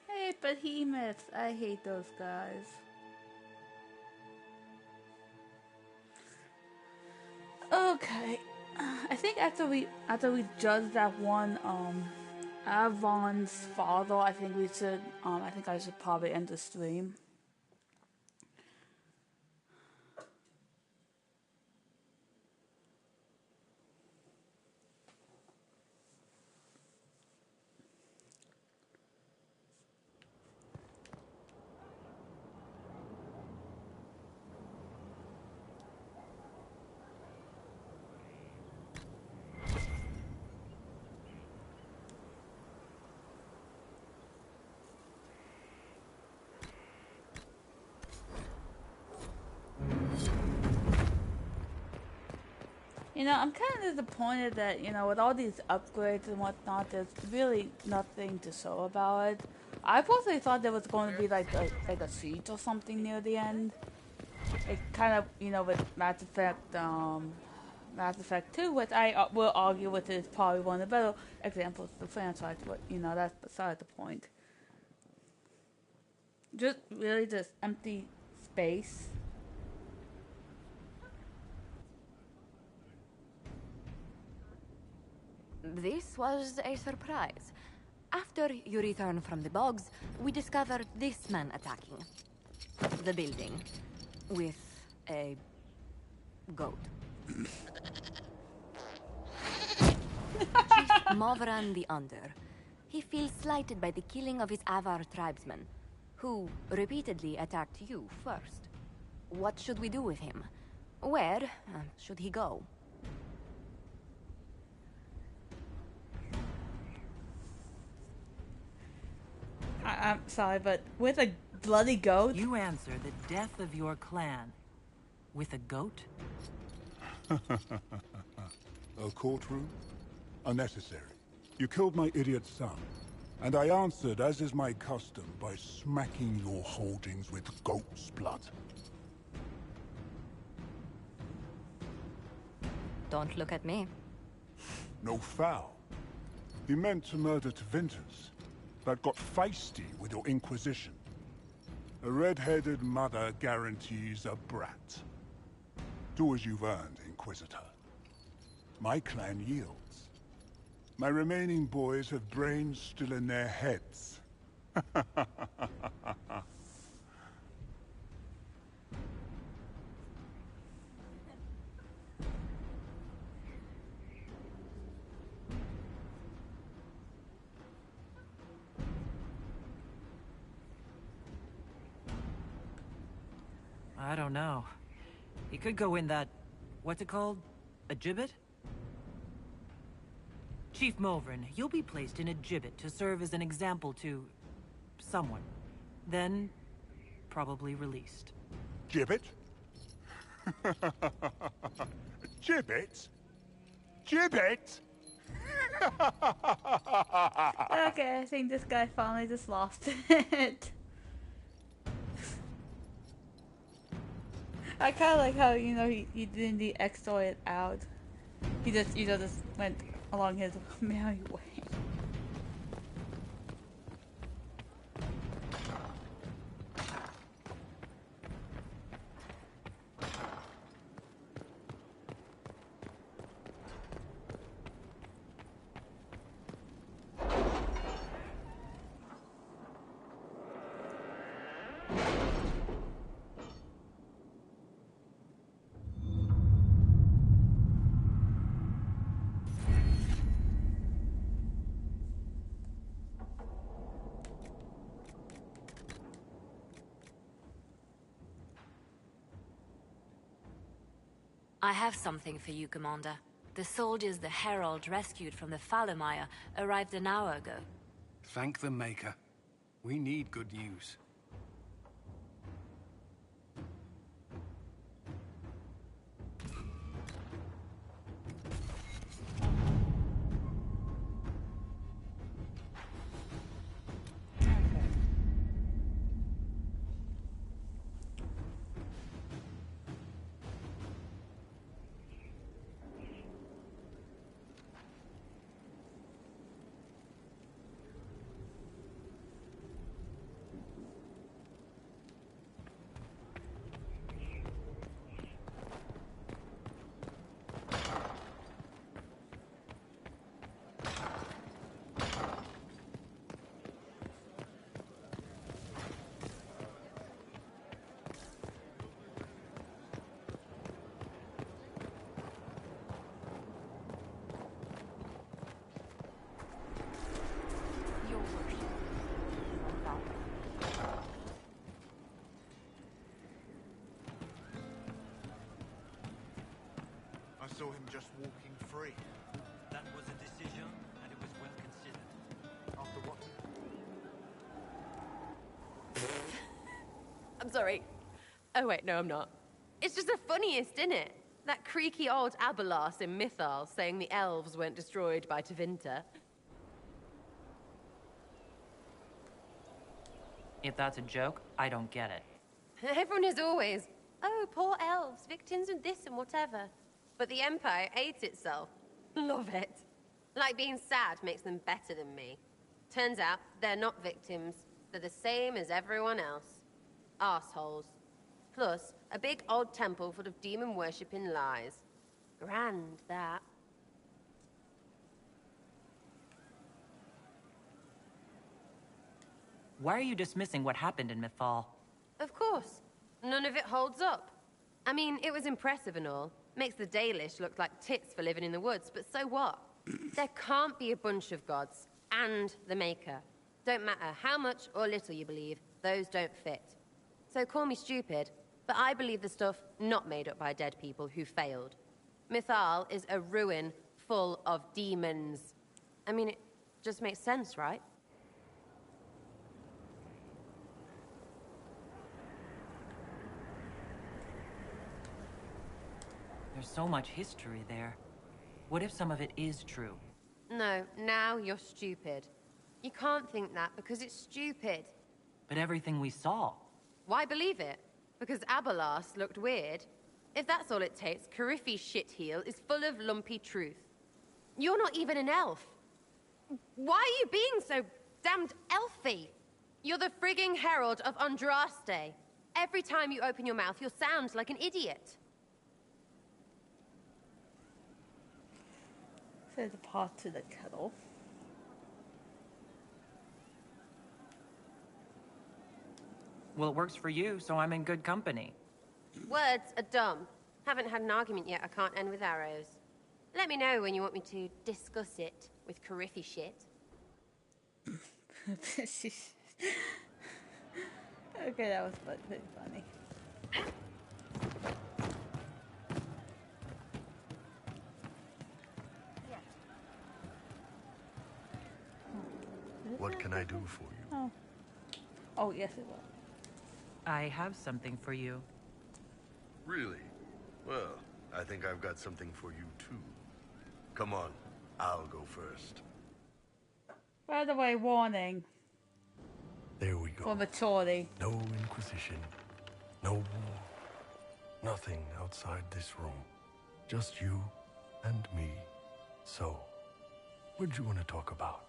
Hey, behemoths! I hate those guys. Okay, I think after we judge that one, Avon's father, I think we should, I think I should probably end the stream. You know, I'm kind of disappointed that, you know, with all these upgrades and whatnot, there's really nothing to show about it. I personally thought there was going to be like a siege or something near the end. It kind of, you know, with Mass Effect 2, which I will argue with is probably one of the better examples of the franchise, but, you know, that's beside the point. Just really just empty space. This was a surprise. After you return from the bogs, we discovered this man attacking the building with a goat. Chief Movran the Under. He feels slighted by the killing of his Avar tribesmen, who repeatedly attacked you first. What should we do with him? Where should he go? I'm sorry, but with a bloody goat? You answer the death of your clan with a goat? A courtroom? Unnecessary. You killed my idiot son, and I answered, as is my custom, by smacking your holdings with goat's blood. Don't look at me. No foul. You meant to murder Tevinter's, but got feisty with your Inquisition. A red-headed mother guarantees a brat. Do as you've earned, Inquisitor. My clan yields. My remaining boys have brains still in their heads. I don't know. He could go in that... what's it called? A gibbet? Chief Movran, you'll be placed in a gibbet to serve as an example to... someone. Then... probably released. Gibbet? Gibbet? Gibbet? Okay, I think this guy finally just lost it. I kind of like how, you know, he didn't extort it out. He just, you know, just went along his merry way. I have something for you, Commander. The soldiers the Herald rescued from the Fallermire arrived an hour ago. Thank the Maker. We need good news. I saw him just walking free. That was a decision, and it was well considered. After what? I'm sorry. Oh wait, no I'm not. It's just the funniest, isn't it? That creaky old Abelas in Mythal saying the elves weren't destroyed by Tevinter. If that's a joke, I don't get it. Everyone is always, oh, poor elves, victims of this and whatever. But the Empire hates itself. Love it. Like being sad makes them better than me. Turns out, they're not victims. They're the same as everyone else. Arseholes. Plus, a big old temple full of demon-worshipping lies. Grand, that. Why are you dismissing what happened in Mythal? Of course. None of it holds up. I mean, it was impressive and all. Makes the Dalish look like tits for living in the woods, but so what? There can't be a bunch of gods and the Maker. Don't matter how much or little you believe, those don't fit. So call me stupid, but I believe the stuff not made up by dead people who failed. Mythal is a ruin full of demons. I mean, it just makes sense, right? There's so much history there. What if some of it is true? No, now you're stupid. You can't think that because it's stupid. But everything we saw. Why believe it? Because Abelas looked weird? If that's all it takes, Carifi's shitheel is full of lumpy truth. You're not even an elf. Why are you being so damned elfy? You're the frigging herald of Andraste. Every time you open your mouth, you'll sound like an idiot. Say the pot to the kettle. Well, it works for you, so I'm in good company. Words are dumb. Haven't had an argument yet I can't end with arrows. Let me know when you want me to discuss it with Carifi shit. Okay, that was pretty funny. What can I do for you? Oh. Oh, yes, it will. I have something for you. Really? Well, I think I've got something for you too. Come on, I'll go first. By the way, warning. There we go. For maturity. No Inquisition. No war. Nothing outside this room. Just you and me. So, what do you want to talk about?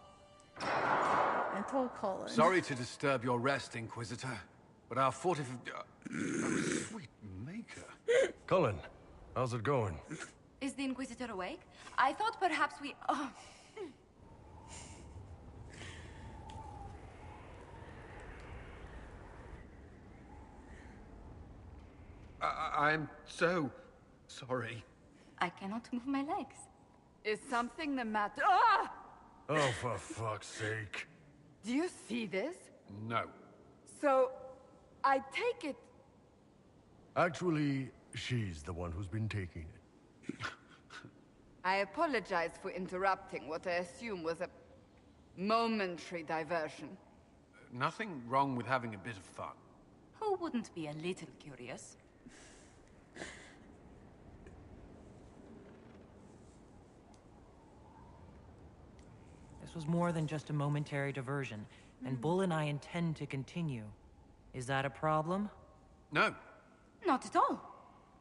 And told Colin. Sorry to disturb your rest, Inquisitor, but our sweet Maker. Colin, how's it going? Is the Inquisitor awake? I thought perhaps we... Oh. I'm so sorry. I cannot move my legs. Is something the matter? Ah! Oh, for fuck's sake. Do you see this? No. So, I take it... Actually, she's the one who's been taking it. I apologize for interrupting what I assume was a momentary diversion. Nothing wrong with having a bit of fun. Who wouldn't be a little curious? This was more than just a momentary diversion, and Bull and I intend to continue. Is that a problem? No. Not at all.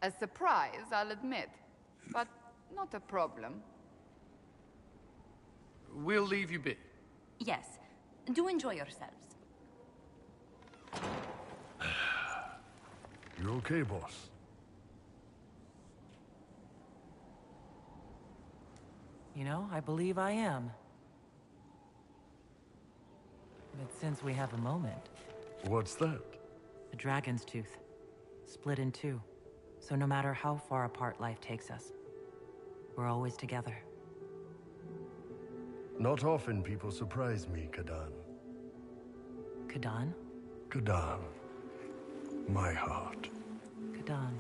A surprise, I'll admit. But not a problem. We'll leave you be. Yes. Do enjoy yourselves. You're okay, boss? You know, I believe I am. But since we have a moment... What's that? The dragon's tooth. Split in two. So no matter how far apart life takes us, we're always together. Not often people surprise me, Kadan. Kadan? Kadan. My heart. Kadan.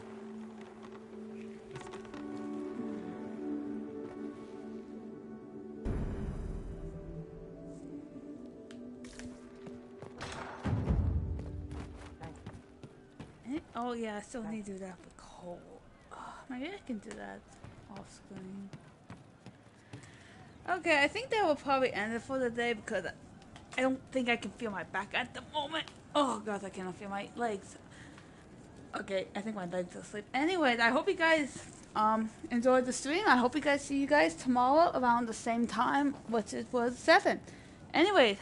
Oh yeah, I still need to do that for Cole. Maybe I can do that off screen. Okay, I think that will probably end it for the day because I don't think I can feel my back at the moment. Oh god, I cannot feel my legs. Okay, I think my legs are asleep. Anyways, I hope you guys enjoyed the stream. I hope you guys see you guys tomorrow around the same time, which it was 7. Anyways.